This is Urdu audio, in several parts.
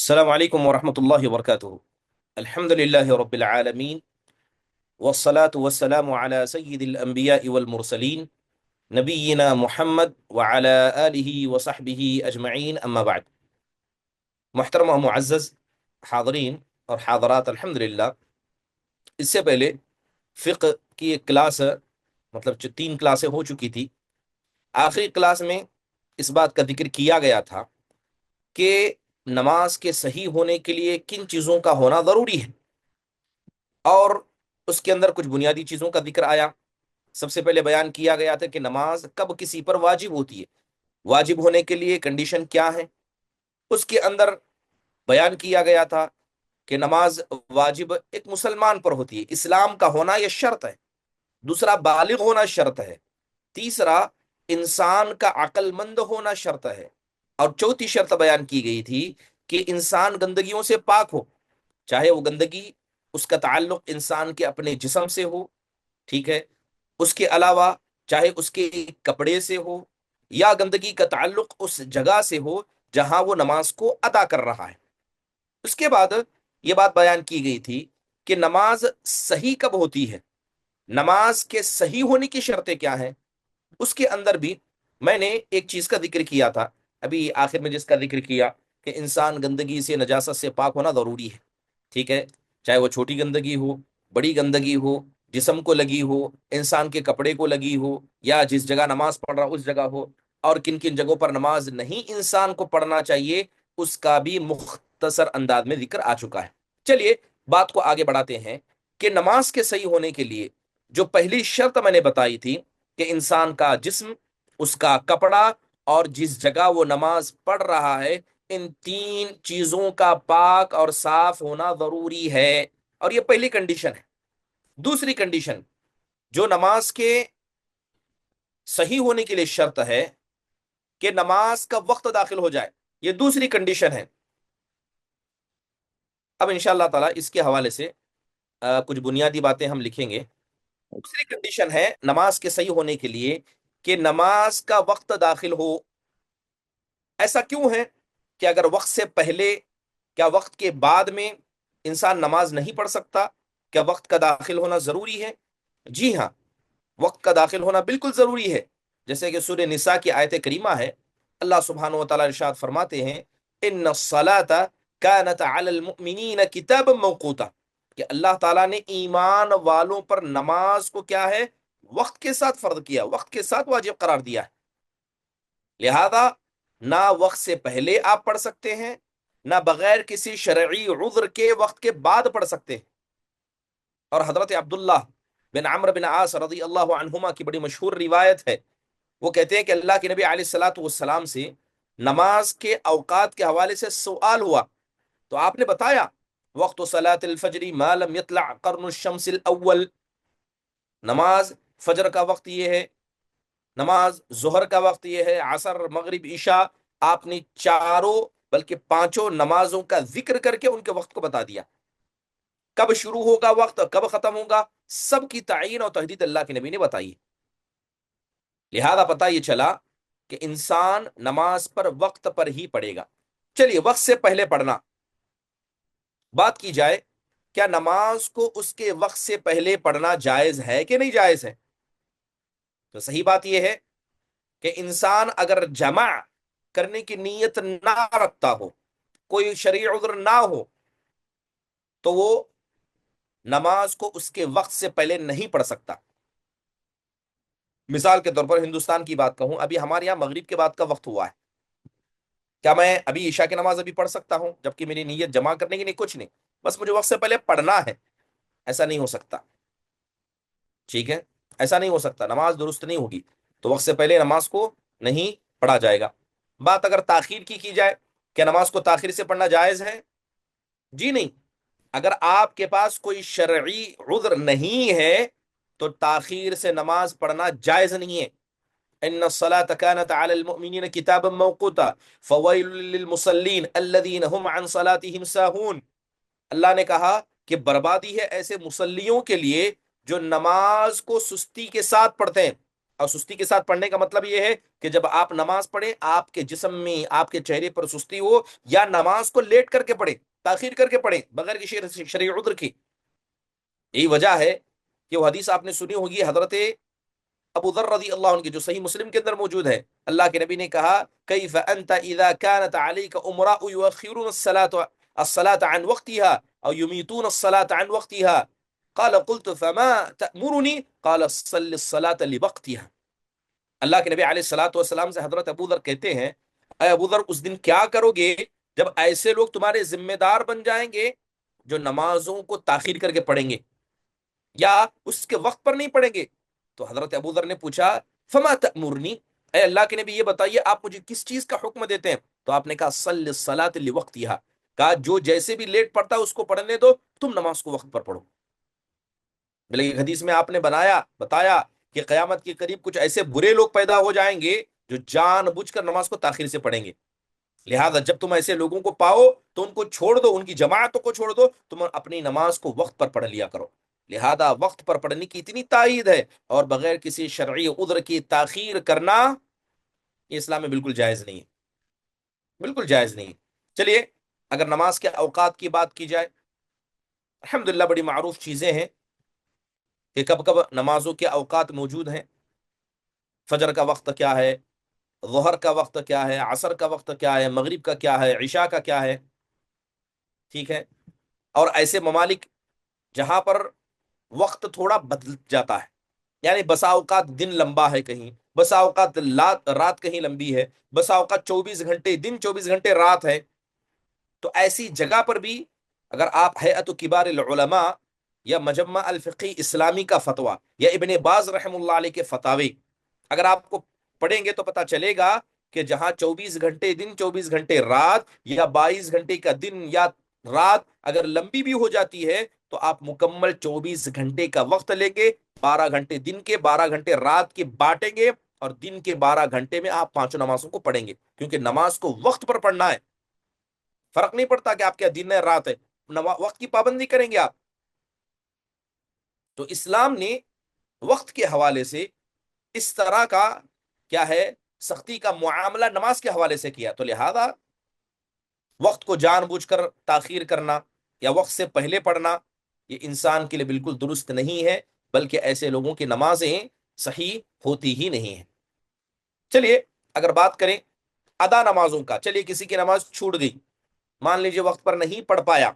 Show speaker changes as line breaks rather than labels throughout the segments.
السلام علیکم ورحمۃ اللہ وبرکاتہ۔ الحمد للہ رب العالمین، والصلاة والسلام علی سید الانبیاء والمرسلین، نبینا محمد وعلی آلہ وصحبہ اجمعین، اما بعد۔ محترم و معزز حاضرین اور حاضرات، الحمدللہ اس سے پہلے فقہ کی ایک کلاس، مطلب جو 3 کلاسیں ہو چکی تھی، آخری کلاس میں اس بات کا ذکر کیا گیا تھا کہ نماز کے صحیح ہونے کے لیے کن چیزوں کا ہونا ضروری ہے، اور اس کے اندر کچھ بنیادی چیزوں کا ذکر آیا۔ سب سے پہلے بیان کیا گیا تھا کہ نماز کب کسی پر واجب ہوتی ہے، واجب ہونے کے لیے کنڈیشن کیا ہے۔ اس کے اندر بیان کیا گیا تھا کہ نماز واجب ایک مسلمان پر ہوتی ہے، اسلام کا ہونا یہ شرط ہے، دوسرا بالغ ہونا شرط ہے، تیسرا انسان کا عقل مند ہونا شرط ہے، اور چوتھی شرط بیان کی گئی تھی کہ انسان گندگیوں سے پاک ہو، چاہے وہ گندگی اس کا تعلق انسان کے اپنے جسم سے ہو، ٹھیک ہے، اس کے علاوہ چاہے اس کے کپڑے سے ہو، یا گندگی کا تعلق اس جگہ سے ہو جہاں وہ نماز کو ادا کر رہا ہے۔ اس کے بعد یہ بات بیان کی گئی تھی کہ نماز صحیح کب ہوتی ہے، نماز کے صحیح ہونے کی شرطیں کیا ہیں۔ اس کے اندر بھی میں نے ایک چیز کا ذکر کیا تھا، ابھی آخر میں جس کا ذکر کیا کہ انسان گندگی سے، نجاست سے پاک ہونا ضروری ہے، ٹھیک ہے، چاہے وہ چھوٹی گندگی ہو، بڑی گندگی ہو، جسم کو لگی ہو، انسان کے کپڑے کو لگی ہو، یا جس جگہ نماز پڑھ رہا اس جگہ ہو، اور کن کن جگہوں پر نماز نہیں انسان کو پڑھنا چاہیے، اس کا بھی مختصر انداز میں ذکر آ چکا ہے۔ چلیے بات کو آگے بڑھاتے ہیں کہ نماز کے صحیح ہونے کے لیے جو پہلی شرط میں نے بتائی تھی کہ انسان کا جسم، اس کا کپڑا، اور جس جگہ وہ نماز پڑھ رہا ہے، ان 3 چیزوں کا پاک اور صاف ہونا ضروری ہے، اور یہ پہلی کنڈیشن ہے۔ دوسری کنڈیشن جو نماز کے صحیح ہونے کے لیے شرط ہے کہ نماز کا وقت داخل ہو جائے، یہ دوسری کنڈیشن ہے۔ اب انشاءاللہ تعالی اس کے حوالے سے کچھ بنیادی باتیں ہم لکھیں گے۔ دوسری کنڈیشن ہے نماز کے صحیح ہونے کے لیے کہ نماز کا وقت داخل ہو۔ ایسا کیوں ہے کہ اگر وقت سے پہلے، کیا وقت کے بعد میں انسان نماز نہیں پڑھ سکتا؟ کیا وقت کا داخل ہونا ضروری ہے؟ جی ہاں، وقت کا داخل ہونا بالکل ضروری ہے۔ جیسے کہ سورہ نساء کی آیت کریمہ ہے، اللہ سبحانہ و تعالیٰ ارشاد فرماتے ہیں ان الصلاۃ کانت علی المؤمنین کتابا موقوتا، کہ اللہ تعالیٰ نے ایمان والوں پر نماز کو کیا ہے، وقت کے ساتھ فرض کیا، وقت کے ساتھ واجب قرار دیا ہے۔ لہذا نہ وقت سے پہلے آپ پڑھ سکتے ہیں، نہ بغیر کسی شرعی عذر کے وقت کے بعد پڑھ سکتے ہیں۔ اور حضرت عبداللہ بن عمرو بن عاص رضی اللہ عنہما کی بڑی مشہور روایت ہے، وہ کہتے ہیں کہ اللہ کے نبی علیہ الصلوۃ والسلام سے نماز کے اوقات کے حوالے سے سوال ہوا، تو آپ نے بتایا وقت صلاۃ الفجر ما لم يطلع قرن الشمس الاول، نماز فجر کا وقت یہ ہے، نماز ظہر کا وقت یہ ہے، عصر، مغرب، عشاء، آپ نے چاروں بلکہ 5 نمازوں کا ذکر کر کے ان کے وقت کو بتا دیا، کب شروع ہوگا وقت اور کب ختم ہوگا، سب کی تعین اور تحدید اللہ کے نبی نے بتائی۔ لہذا پتہ یہ چلا کہ انسان نماز پر وقت پر ہی پڑھے گا۔ چلیے وقت سے پہلے پڑھنا، بات کی جائے کیا نماز کو اس کے وقت سے پہلے پڑھنا جائز ہے کہ نہیں جائز ہے؟ تو صحیح بات یہ ہے کہ انسان اگر جمع کرنے کی نیت نہ رکھتا ہو، کوئی شرعی عذر نہ ہو، تو وہ نماز کو اس کے وقت سے پہلے نہیں پڑھ سکتا۔ مثال کے طور پر ہندوستان کی بات کہوں، ابھی ہمارے یہاں مغرب کے بعد کا وقت ہوا ہے، کیا میں ابھی عشاء کی نماز ابھی پڑھ سکتا ہوں جبکہ میری نیت جمع کرنے کی نہیں؟ کچھ نہیں، بس مجھے وقت سے پہلے پڑھنا ہے، ایسا نہیں ہو سکتا، ٹھیک ہے، ایسا نہیں ہو سکتا، نماز درست نہیں ہوگی، تو وقت سے پہلے نماز کو نہیں پڑھا جائے گا۔ بات اگر تاخیر کی جائے، کیا نماز کو تاخیر سے پڑھنا جائز ہے؟ جی نہیں، اگر آپ کے پاس کوئی شرعی عذر نہیں ہے تو تاخیر سے نماز پڑھنا جائز نہیں ہے۔ ان الصلاة كانت على المؤمنين كتابا موقوتا فويل للمصلين الذين هم عن صلاتهم ساهون، اللہ نے کہا کہ بربادی ہے ایسے مصلیوں کے لیے جو نماز کو سستی کے ساتھ پڑھتے ہیں۔ اور سستی کے ساتھ پڑھنے کا مطلب یہ ہے کہ جب آپ نماز پڑھیں آپ کے جسم میں آپ کے چہرے پر سستی ہو، یا نماز کو لیٹ کر کے پڑھیں، تاخیر کر کے پڑھیں بغیر کسی شرعی عذر کی. یہی وجہ ہے کہ وہ حدیث آپ نے سنی ہوگی حضرت ابو ذر رضی اللہ عنہ کی، جو صحیح مسلم کے اندر موجود ہے. اللہ کے نبی نے کہا کیف انت اذا كانت عليك امراء يؤخرون الصلاة عن وقتها او يميتون الصلاة عن وقتها قال قلت فما تأمرني قال صل الصلاة لوقتها. اللہ کے نبی علیہ الصلوۃ والسلام سے حضرت ابو ذر کہتے ہیں اے ابو ذر اس دن کیا کرو گے جب ایسے لوگ تمہارے ذمہ دار بن جائیں گے جو نمازوں کو تاخیر کر کے پڑھیں گے یا اس کے وقت پر نہیں پڑھیں گے. تو حضرت ابو ذر نے پوچھا فما تأمرنی، اے اللہ کے نبی یہ بتائیے آپ مجھے کس چیز کا حکم دیتے ہیں؟ تو آپ نے کہا صلی الصلاۃ لوقتها، کہا جو جیسے بھی لیٹ پڑھتا ہے اس کو پڑھنے دو، تم نماز کو وقت پر پڑھو. بلکہ حدیث میں آپ نے بتایا کہ قیامت کے قریب کچھ ایسے برے لوگ پیدا ہو جائیں گے جو جان بوجھ کر نماز کو تاخیر سے پڑھیں گے. لہذا جب تم ایسے لوگوں کو پاؤ تو ان کو چھوڑ دو، ان کی جماعتوں کو چھوڑ دو، تم اپنی نماز کو وقت پر پڑھ لیا کرو. لہذا وقت پر پڑھنے کی اتنی تائید ہے، اور بغیر کسی شرعی عذر کی تاخیر کرنا یہ اسلام میں بالکل جائز نہیں ہے، بالکل جائز نہیں ہے. چلیے اگر نماز کے اوقات کی بات کی جائے، الحمدللہ بڑی معروف چیزیں ہیں کہ کب کب نمازوں کے اوقات موجود ہیں. فجر کا وقت کیا ہے، ظہر کا وقت کیا ہے، عصر کا وقت کیا ہے، مغرب کا کیا ہے، عشاء کا کیا ہے. ٹھیک ہے. اور ایسے ممالک جہاں پر وقت تھوڑا بدل جاتا ہے، یعنی بسا اوقات دن لمبا ہے، کہیں بسا اوقات رات کہیں لمبی ہے، بسا اوقات 24 گھنٹے دن 24 گھنٹے رات ہے. تو ایسی جگہ پر بھی اگر آپ ہیئت کبار العلماء یا مجمع الفقی اسلامی کا فتویٰ یا ابن باز رحم اللہ علیہ کے فتاوی اگر آپ کو پڑھیں گے تو پتا چلے گا کہ جہاں 24 گھنٹے دن 24 گھنٹے رات، یا 22 گھنٹے کا دن یا رات اگر لمبی بھی ہو جاتی ہے تو آپ مکمل 24 گھنٹے کا وقت لیں گے، 12 گھنٹے دن کے 12 گھنٹے رات کے بانٹیں گے، اور دن کے 12 گھنٹے میں آپ پانچوں نمازوں کو پڑھیں گے، کیونکہ نماز کو وقت پر پڑھنا ہے. فرق نہیں پڑتا کہ آپ کیا دن ہے رات ہے، وقت کی پابندی کریں گے آپ. تو اسلام نے وقت کے حوالے سے اس طرح کا کیا ہے سختی کا معاملہ نماز کے حوالے سے کیا. تو لہذا وقت کو جان بوجھ کر تاخیر کرنا یا وقت سے پہلے پڑھنا یہ انسان کے لیے بالکل درست نہیں ہے، بلکہ ایسے لوگوں کی نمازیں صحیح ہوتی ہی نہیں ہیں. چلیے اگر بات کریں ادا نمازوں کا، چلیے کسی کی نماز چھوٹ گئی، مان لیجیے وقت پر نہیں پڑھ پایا،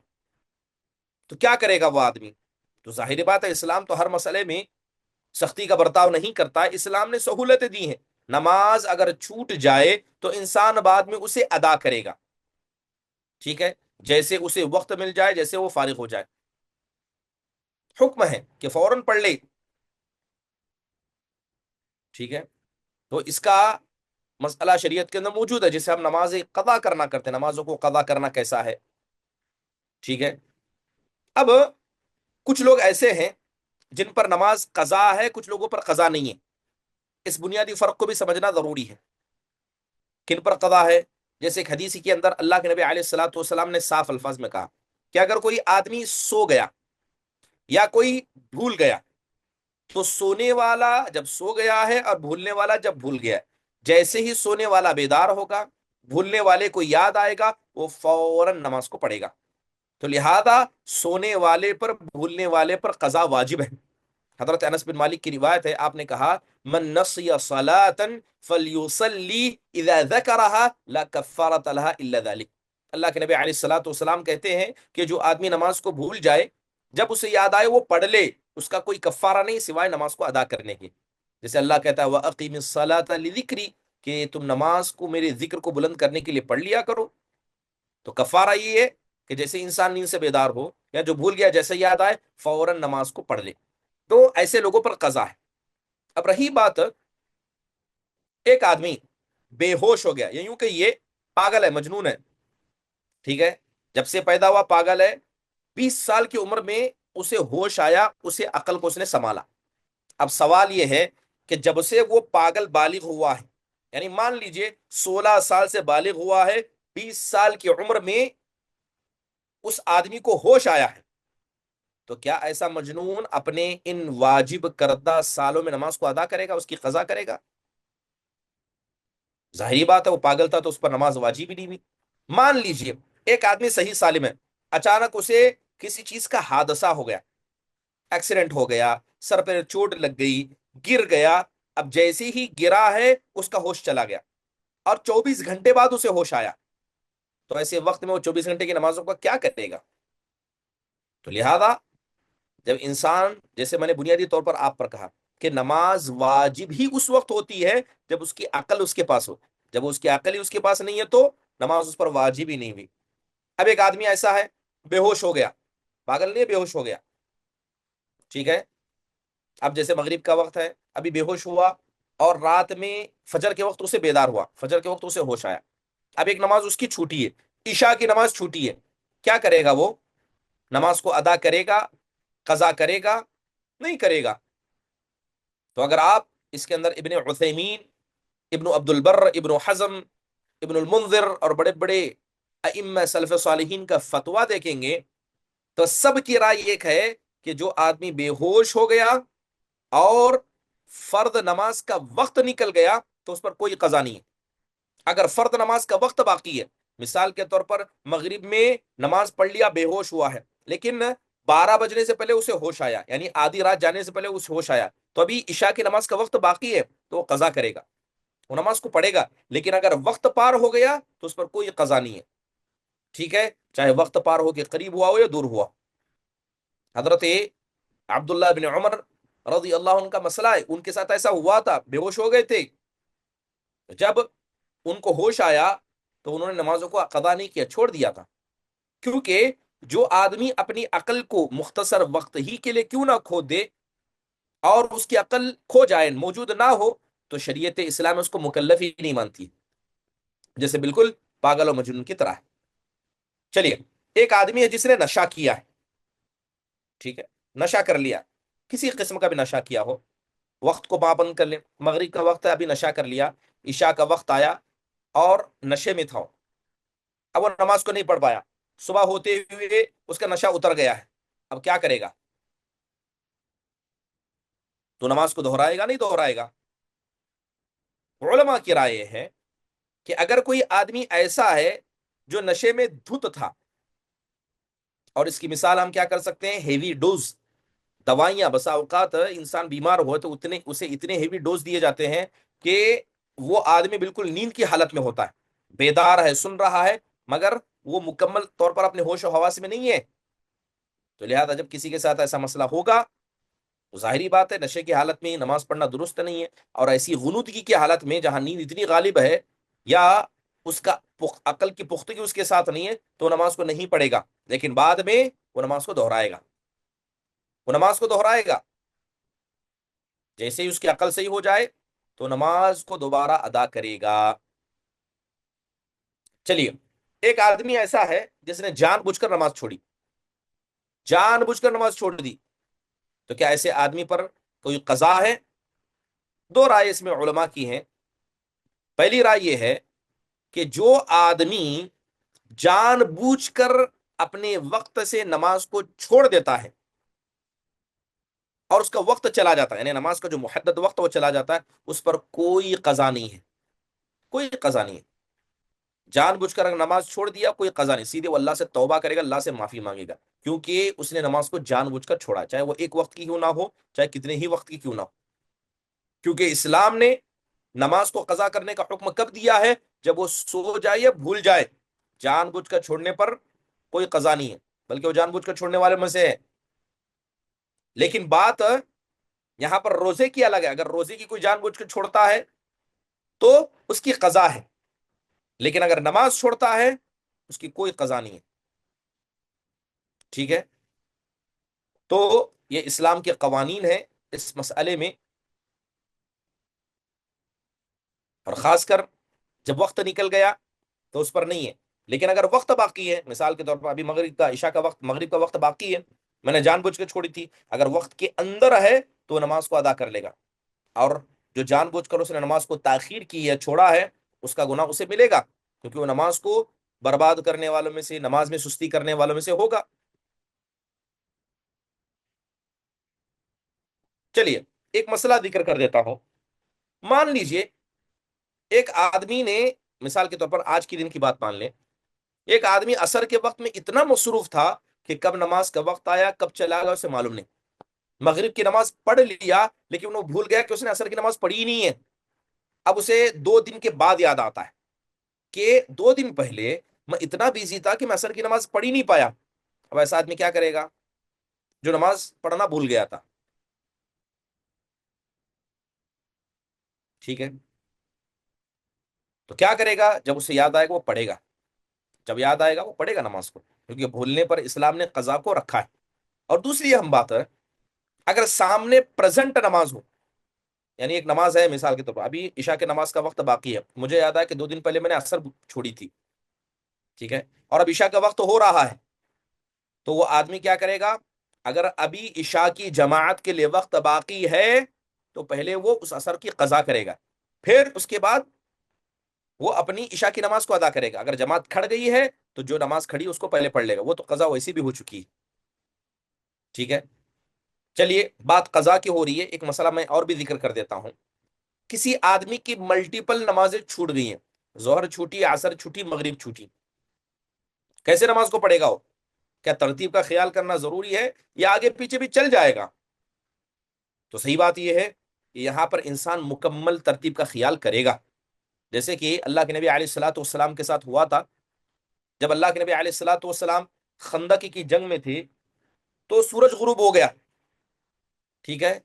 تو کیا کرے گا وہ آدمی؟ تو ظاہر بات ہے اسلام تو ہر مسئلے میں سختی کا برتاؤ نہیں کرتا، اسلام نے سہولتیں دی ہیں. نماز اگر چھوٹ جائے تو انسان بعد میں اسے ادا کرے گا، ٹھیک ہے، جیسے اسے وقت مل جائے، جیسے وہ فارغ ہو جائے. حکم ہے کہ فوراً پڑھ لے، ٹھیک ہے. تو اس کا مسئلہ شریعت کے اندر موجود ہے جسے ہم نماز قضا کرنا کرتے ہیں. نمازوں کو قضا کرنا کیسا ہے؟ ٹھیک ہے. اب کچھ لوگ ایسے ہیں جن پر نماز قضا ہے، کچھ لوگوں پر قضا نہیں ہے. اس بنیادی فرق کو بھی سمجھنا ضروری ہے. کن پر قضا ہے؟ جیسے ایک حدیث کے اندر اللہ کے نبی علیہ الصلوۃ والسلام نے صاف الفاظ میں کہا کہ اگر کوئی آدمی سو گیا یا کوئی بھول گیا، تو سونے والا جب سو گیا ہے اور بھولنے والا جب بھول گیا ہے، جیسے ہی سونے والا بیدار ہوگا، بھولنے والے کو یاد آئے گا، وہ فوراً نماز کو پڑھے گا. تو لہذا سونے والے پر بھولنے والے پر قضا واجب ہے. حضرت انس بن مالک کی روایت ہے، آپ نے کہا من نسی صلاۃ فلیصلی اذا ذکرها لا کفارۃ لها الا ذلك. اللہ کے نبی علیہ الصلوۃ والسلام کہتے ہیں کہ جو آدمی نماز کو بھول جائے، جب اسے یاد آئے وہ پڑھ لے، اس کا کوئی کفارہ نہیں سوائے نماز کو ادا کرنے کے. جیسے اللہ کہتا ہے وَأَقِمِ الصَّلَاةَ لِذِكْرِي، کہ تم نماز کو میرے ذکر کو بلند کرنے کے لیے پڑھ لیا کرو. تو کفارہ یہ ہے کہ جیسے انسان نیند سے بیدار ہو یا جو بھول گیا جیسے یاد آئے فوراً نماز کو پڑھ لے. تو ایسے لوگوں پر قضا ہے. اب رہی بات ایک آدمی بے ہوش ہو گیا، یا یوں کہ یہ پاگل ہے، مجنون ہے، ٹھیک ہے، جب سے پیدا ہوا پاگل ہے، 20 سال کی عمر میں اسے ہوش آیا، اسے عقل کو اس نے سنبھالا. اب سوال یہ ہے کہ جب سے وہ پاگل بالغ ہوا ہے، یعنی مان لیجئے 16 سال سے بالغ ہوا ہے، 20 سال کی عمر میں اس آدمی کو ہوش آیا ہے، تو کیا ایسا مجنون اپنے ان واجب کردہ سالوں میں نماز کو ادا کرے گا، اس کی قضا کرے گا؟ ظاہری بات ہے وہ پاگل تھا تو اس پر نماز واجب ہی نہیں ہوئی۔ مان لیجئے ایک آدمی صحیح سالم ہے، اچانک اسے کسی چیز کا حادثہ ہو گیا، ایکسیڈنٹ ہو گیا، سر پہ چوٹ لگ گئی، گر گیا۔ اب جیسے ہی گرا ہے اس کا ہوش چلا گیا اور 24 گھنٹے بعد اسے ہوش آیا، تو ایسے وقت میں وہ 24 گھنٹے کی نمازوں کا کیا کرے گا؟ تو لہذا جب انسان، جیسے میں نے بنیادی طور پر آپ پر کہا کہ نماز واجب ہی اس وقت ہوتی ہے جب اس کی عقل اس کے پاس ہو، جب اس کی عقل ہی اس کے پاس نہیں ہے تو نماز اس پر واجب ہی نہیں ہوئی۔ اب ایک آدمی ایسا ہے بے ہوش ہو گیا، پاگل نہیں، بے ہوش ہو گیا، ٹھیک ہے، اب جیسے مغرب کا وقت ہے، ابھی بے ہوش ہوا اور رات میں فجر کے وقت اسے بیدار ہوا، فجر کے وقت اسے ہوش آیا، اب ایک نماز اس کی چھوٹی ہے، عشاء کی نماز چھوٹی ہے، کیا کرے گا وہ؟ نماز کو ادا کرے گا، قضا کرے گا، نہیں کرے گا؟ تو اگر آپ اس کے اندر ابن عثیمین، ابن عبد البر، ابن حزم، ابن المنذر اور بڑے بڑے ائمہ سلف صالحین کا فتویٰ دیکھیں گے تو سب کی رائے ایک ہے کہ جو آدمی بے ہوش ہو گیا اور فرض نماز کا وقت نکل گیا تو اس پر کوئی قضا نہیں ہے۔ اگر فرض نماز کا وقت باقی ہے، مثال کے طور پر مغرب میں نماز پڑھ لیا، بے ہوش ہوا ہے، لیکن 12 بجنے سے پہلے اسے ہوش آیا، یعنی آدھی رات جانے سے پہلے اسے ہوش آیا، تو ابھی عشاء کی نماز کا وقت باقی ہے تو وہ قضا کرے گا، وہ نماز کو پڑھے گا۔ لیکن اگر وقت پار ہو گیا تو اس پر کوئی قضا نہیں ہے، ٹھیک ہے، چاہے وقت پار ہو کے قریب ہوا ہو یا دور ہوا۔ حضرت عبداللہ بن عمر رضی اللہ عنہ کا مسئلہ ہے، ان کے ساتھ ایسا ہوا تھا، بے ہوش ہو گئے تھے، جب ان کو ہوش آیا تو انہوں نے نمازوں کو قضا نہیں کیا، چھوڑ دیا تھا، کیونکہ جو آدمی اپنی عقل کو مختصر وقت ہی کے لیے کیوں نہ کھو دے اور اس کی عقل کھو جائے، موجود نہ ہو، تو شریعت اسلام اس کو مکلف ہی نہیں مانتی، جیسے بالکل پاگل و مجنون کی طرح ہے۔ چلیے، ایک آدمی ہے جس نے نشہ کیا ہے، ٹھیک ہے، نشہ کر لیا، کسی قسم کا بھی نشہ کیا ہو، وقت کو پابند کر لیں، مغرب کا وقت ہے ابھی نشہ کر لیا، عشاء کا وقت آیا اور نشے میں تھا، اب وہ نماز کو نہیں پڑھ پایا، صبح ہوتے ہوئے اس کا نشہ اتر گیا ہے، اب کیا کرے گا؟ تو نماز کو دہرائے گا نہیں دہرائے گا؟ علماء کی رائے یہ ہے کہ اگر کوئی آدمی ایسا ہے جو نشے میں دھت تھا، اور اس کی مثال ہم کیا کر سکتے ہیں، ہیوی ڈوز دوائیاں، بسا اوقات انسان بیمار ہو تو اسے اتنے ہیوی ڈوز دیے جاتے ہیں کہ وہ آدمی بالکل نیند کی حالت میں ہوتا ہے، بیدار ہے، سن رہا ہے، مگر وہ مکمل طور پر اپنے ہوش و حواس میں نہیں ہے۔ تو لہذا جب کسی کے ساتھ ایسا مسئلہ ہوگا تو ظاہری بات ہے نشے کی حالت میں نماز پڑھنا درست نہیں ہے، اور ایسی غنودگی کی حالت میں جہاں نیند اتنی غالب ہے یا اس کا عقل کی پختگی اس کے ساتھ نہیں ہے تو نماز کو نہیں پڑھے گا، لیکن بعد میں وہ نماز کو دہرائے گا، وہ نماز کو دہرائے گا، جیسے ہی اس کی عقل صحیح ہو جائے تو نماز کو دوبارہ ادا کرے گا۔ چلیے، ایک آدمی ایسا ہے جس نے جان بوجھ کر نماز چھوڑی، جان بوجھ کر نماز چھوڑ دی، تو کیا ایسے آدمی پر کوئی قضا ہے؟ دو رائے اس میں علماء کی ہیں۔ پہلی رائے یہ ہے کہ جو آدمی جان بوجھ کر اپنے وقت سے نماز کو چھوڑ دیتا ہے اور اس کا وقت چلا جاتا ہے، یعنی نماز کا جو محدد وقت وہ چلا جاتا ہے، اس پر کوئی قضا نہیں ہے، کوئی قضا نہیں ہے، جان بوجھ کر اگر نماز چھوڑ دیا کوئی قضا نہیں، سیدھے وہ اللہ سے توبہ کرے گا، اللہ سے معافی مانگے گا، کیونکہ اس نے نماز کو جان بوجھ کر چھوڑا، چاہے وہ ایک وقت کی کیوں نہ ہو، چاہے کتنے ہی وقت کی کیوں نہ ہو، کیونکہ اسلام نے نماز کو قضا کرنے کا حکم کب دیا ہے؟ جب وہ سو جائے یا بھول جائے، جان بوجھ کر چھوڑنے پر کوئی قضا نہیں ہے، بلکہ وہ جان بوجھ کر چھوڑنے والے میں سے ہے۔ لیکن بات یہاں پر روزے کی الگ ہے، اگر روزے کی کوئی جان بوجھ کر چھوڑتا ہے تو اس کی قضا ہے، لیکن اگر نماز چھوڑتا ہے اس کی کوئی قضا نہیں ہے، ٹھیک ہے؟ تو یہ اسلام کے قوانین ہیں اس مسئلے میں، اور خاص کر جب وقت نکل گیا تو اس پر نہیں ہے، لیکن اگر وقت باقی ہے، مثال کے طور پر ابھی مغرب کا عشاء کا وقت، مغرب کا وقت باقی ہے، میں نے جان بوجھ کے چھوڑی تھی، اگر وقت کے اندر ہے تو وہ نماز کو ادا کر لے گا، اور جو جان بوجھ کر اس نے نماز کو تاخیر کی ہے، چھوڑا ہے، اس کا گناہ اسے ملے گا، کیونکہ وہ نماز کو برباد کرنے والوں میں سے، نماز میں سستی کرنے والوں میں سے ہوگا۔ چلیے ایک مسئلہ ذکر کر دیتا ہوں. مان لیجئے ایک آدمی نے، مثال کے طور پر آج کی دن کی بات مان لیں، ایک آدمی عصر کے وقت میں اتنا مصروف تھا کہ کب نماز کا وقت آیا کب چلا گیا اسے معلوم نہیں. مغرب کی نماز پڑھ لیا لیکن وہ بھول گیا کہ اس نے عصر کی نماز پڑھی ہی نہیں ہے. اب اسے 2 دن کے بعد یاد آتا ہے کہ 2 دن پہلے میں اتنا بیزی تھا کہ میں عصر کی نماز پڑھ ہی نہیں پایا. اب ایسا آدمی کیا کرے گا جو نماز پڑھنا بھول گیا تھا؟ ٹھیک ہے، تو کیا کرے گا؟ جب اسے یاد آئے گا وہ پڑھے گا. جب یاد آئے گا وہ پڑھے گا نماز کو، کیونکہ بھولنے پر اسلام نے قضا کو رکھا ہے. اور دوسری اہم بات ہے، اگر سامنے پریزنٹ نماز ہو، یعنی ایک نماز ہے مثال کے طور پر ابھی عشاء کے نماز کا وقت باقی ہے، مجھے یاد ہے کہ 2 دن پہلے میں نے عصر چھوڑی تھی، ٹھیک ہے، اور اب عشاء کا وقت ہو رہا ہے، تو وہ آدمی کیا کرے گا؟ اگر ابھی عشاء کی جماعت کے لیے وقت باقی ہے تو پہلے وہ اس عصر کی قضا کرے گا، پھر اس کے بعد وہ اپنی عشاء کی نماز کو ادا کرے گا. اگر جماعت کھڑ گئی ہے تو جو نماز کھڑی اس کو پہلے پڑھ لے گا، وہ تو قضا ویسی بھی ہو چکی ہے. ٹھیک ہے، چلیے بات قضا کی ہو رہی ہے، ایک مسئلہ میں اور بھی ذکر کر دیتا ہوں. کسی آدمی کی ملٹیپل نمازیں چھوٹ گئی ہیں، ظہر چھوٹی، عصر چھوٹی، مغرب چھوٹی، کیسے نماز کو پڑھے گا وہ؟ کیا ترتیب کا خیال کرنا ضروری ہے یا آگے پیچھے بھی چل جائے گا؟ تو صحیح بات یہ ہے کہ یہاں پر انسان مکمل ترتیب کا خیال کرے گا، جیسے کہ اللہ کے نبی علیہ الصلوۃ والسلام کے ساتھ ہوا تھا. جب اللہ کے نبی علیہ الصلوۃ والسلام خندق کی جنگ میں تھے تو سورج غروب ہو گیا، ٹھیک ہے،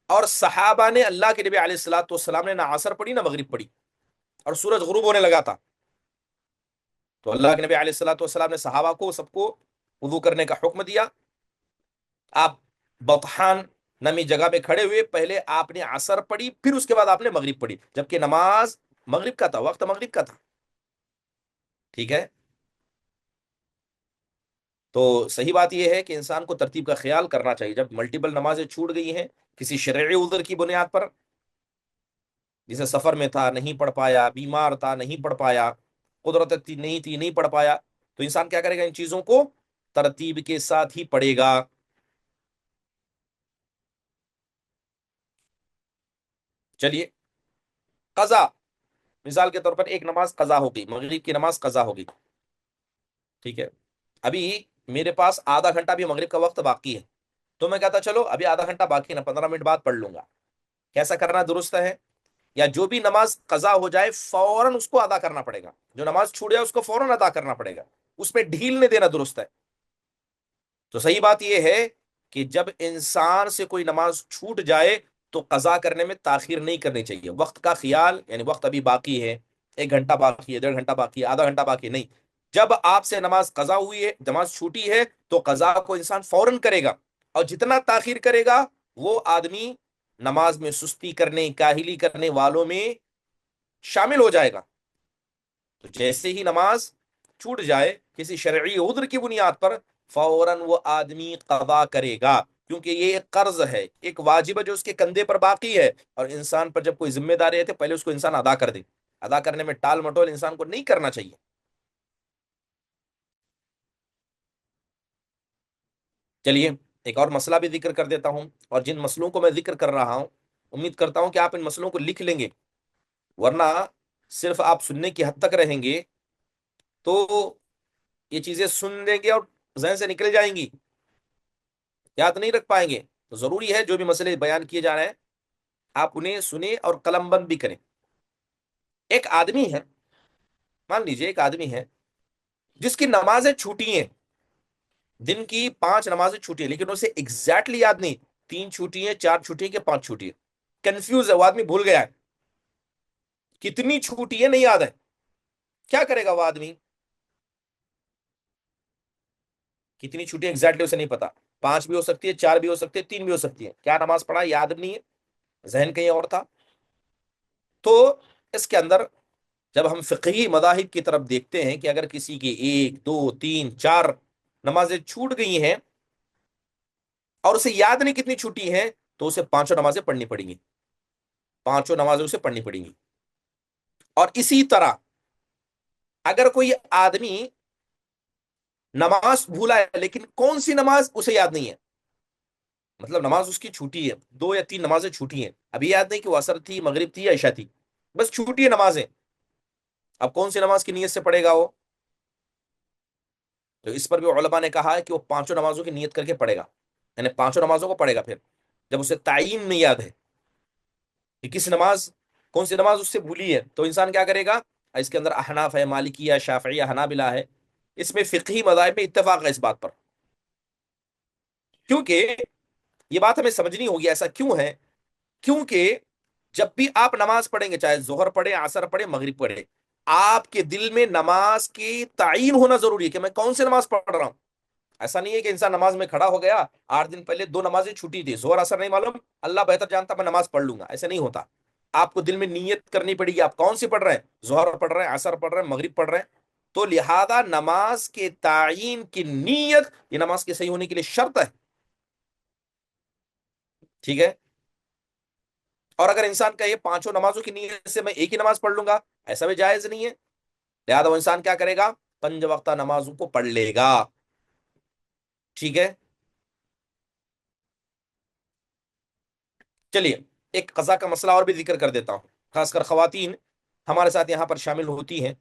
اور صحابہ نے اللہ کے نبی علیہ الصلوۃ والسلام نے نہ عصر پڑھی نہ مغرب پڑھی، اور سورج غروب ہونے لگا تھا. تو اللہ کے نبی علیہ الصلوۃ والسلام نے صحابہ کو سب کو وضو کرنے کا حکم دیا. آپ بطحان نمی جگہ پہ کھڑے ہوئے، پہلے آپ نے عصر پڑھی پھر اس کے بعد آپ نے مغرب پڑھی، جبکہ نماز مغرب کا تھا، وقت مغرب کا تھا. ٹھیک ہے، تو صحیح بات یہ ہے کہ انسان کو ترتیب کا خیال کرنا چاہیے. جب ملٹیپل نمازیں چھوٹ گئی ہیں کسی شرعی عذر کی بنیاد پر، جسے سفر میں تھا نہیں پڑھ پایا، بیمار تھا نہیں پڑھ پایا، قدرت نہیں تھی نہیں پڑھ پایا، تو انسان کیا کرے گا؟ ان چیزوں کو ترتیب کے ساتھ ہی پڑھے گا. چلیے قضا، مثال کے طور پر ایک نماز قضا ہوگی، مغرب کی نماز قضا ہوگی، ٹھیک ہے، ابھی میرے پاس آدھا گھنٹہ بھی مغرب کا وقت باقی ہے، تو میں کہتا چلو ابھی آدھا گھنٹہ باقی ہے نا، 15 منٹ بعد پڑھ لوں گا. کیسا کرنا درست ہے؟ یا جو بھی نماز قضا ہو جائے فوراً اس کو ادا کرنا پڑے گا، جو نماز چھوٹ جائے اس کو فوراً ادا کرنا پڑے گا، اس پہ ڈھیل نہیں دینا درست ہے. تو صحیح بات یہ ہے کہ جب انسان سے کوئی نماز چھوٹ جائے تو قضا کرنے میں تاخیر نہیں کرنی چاہیے. وقت کا خیال، یعنی وقت ابھی باقی ہے، 1 گھنٹہ باقی ہے، 1.5 گھنٹہ باقی ہے، آدھا گھنٹہ باقی ہے، نہیں. جب آپ سے نماز قضا ہوئی ہے، نماز چھوٹی ہے، تو قضا کو انسان فوراً کرے گا، اور جتنا تاخیر کرے گا وہ آدمی نماز میں سستی کرنے، کاہلی کرنے والوں میں شامل ہو جائے گا. تو جیسے ہی نماز چھوٹ جائے کسی شرعی عذر کی بنیاد پر، فوراً وہ آدمی قضا کرے گا، کیونکہ یہ ایک قرض ہے، ایک واجب ہے جو اس کے کندھے پر باقی ہے. اور انسان پر جب کوئی ذمہ داری ہے تو پہلے اس کو انسان ادا کر دے. ادا کرنے میں ٹال مٹول انسان کو نہیں کرنا چاہیے. چلیے ایک اور مسئلہ بھی ذکر کر دیتا ہوں، اور جن مسئلوں کو میں ذکر کر رہا ہوں امید کرتا ہوں کہ آپ ان مسئلوں کو لکھ لیں گے، ورنہ صرف آپ سننے کی حد تک رہیں گے تو یہ چیزیں سن لیں گے اور ذہن سے نکل جائیں گی، یاد نہیں رکھ پائیں گے. تو ضروری ہے جو بھی مسئلے بیان کیے جا رہے ہیں آپ انہیں سنیں اور قلم بند بھی کریں. ایک آدمی ہے، مان لیجئے ایک آدمی ہے جس کی نمازیں چھوٹی ہیں، دن کی 5 نمازیں چھوٹی ہیں، لیکن اسے ایگزیکٹلی یاد نہیں 3 چھوٹی ہیں، 4 چھوٹی ہیں کہ 5 چھوٹی ہیں. کنفیوز ہے وہ آدمی، بھول گیا ہے کتنی چھوٹی ہے، نہیں یاد ہے. کیا کرے گا وہ آدمی؟ کتنی چھوٹی ایگزیکٹلی اسے نہیں پتا، 5 بھی ہو سکتی ہے، 4 بھی ہو سکتی ہے، 3 بھی ہو سکتی ہے. کیا نماز پڑھا یاد نہیں ہے، ذہن کہیں اور تھا. تو اس کے اندر جب ہم فقہی مذاہب کی طرف دیکھتے ہیں کہ اگر کسی کی 1 2 3 4 نمازیں چھوٹ گئی ہیں اور اسے یاد نہیں کتنی چھوٹی ہیں، تو اسے 5 نمازیں پڑھنی پڑیں گی، 5 نمازیں اسے پڑھنی پڑیں گی. اور اسی طرح اگر کوئی آدمی نماز بھولا ہے لیکن کون سی نماز اسے یاد نہیں ہے، مطلب نماز اس کی چھوٹی ہے، 2 یا 3 نمازیں چھوٹی ہیں، ابھی یاد نہیں کہ وہ عصر تھی، مغرب تھی یا عشاء تھی، بس چھوٹی ہے نمازیں. اب کون سی نماز کی نیت سے پڑھے گا وہ؟ تو اس پر بھی علماء نے کہا ہے کہ وہ 5 نمازوں کی نیت کر کے پڑھے گا، یعنی 5 نمازوں کو پڑھے گا. پھر جب اسے تعین نہیں یاد ہے کہ کس نماز، کون سی نماز اس سے بھولی ہے، تو انسان کیا کرے گا؟ اس کے اندر احناف ہے، مالکیہ، شافعیہ، حنابلہ ہے، اس میں فقہی مذاہب میں اتفاق ہے اس بات پر. کیونکہ یہ بات ہمیں سمجھنی ہوگی ایسا کیوں ہے. کیونکہ جب بھی آپ نماز پڑھیں گے، چاہے ظہر پڑھے، عصر پڑھے، مغرب پڑھے، آپ کے دل میں نماز کی تعین ہونا ضروری ہے کہ میں کون سی نماز پڑھ رہا ہوں. ایسا نہیں ہے کہ انسان نماز میں کھڑا ہو گیا، 8 دن پہلے 2 نمازیں چھٹی تھی، ظہر عصر نہیں معلوم، اللہ بہتر جانتا میں نماز پڑھ لوں گا، ایسا نہیں ہوتا. آپ کو دل میں نیت کرنی پڑے گی آپ کون سی پڑھ رہے ہیں، ظہر پڑھ رہے ہیں، عصر پڑھ رہے ہیں، مغرب پڑھ رہے ہیں. تو لہذا نماز کے تعین کی نیت یہ نماز کے صحیح ہونے کے لیے شرط ہے. ٹھیک ہے. اور اگر انسان کا یہ 5 نمازوں کی نیت سے میں ایک ہی نماز پڑھ لوں گا، ایسا بھی جائز نہیں ہے. لہذا وہ انسان کیا کرے گا؟ 5 وقتہ نمازوں کو پڑھ لے گا. ٹھیک ہے. چلیے ایک قضا کا مسئلہ اور بھی ذکر کر دیتا ہوں، خاص کر خواتین ہمارے ساتھ یہاں پر شامل ہوتی ہیں.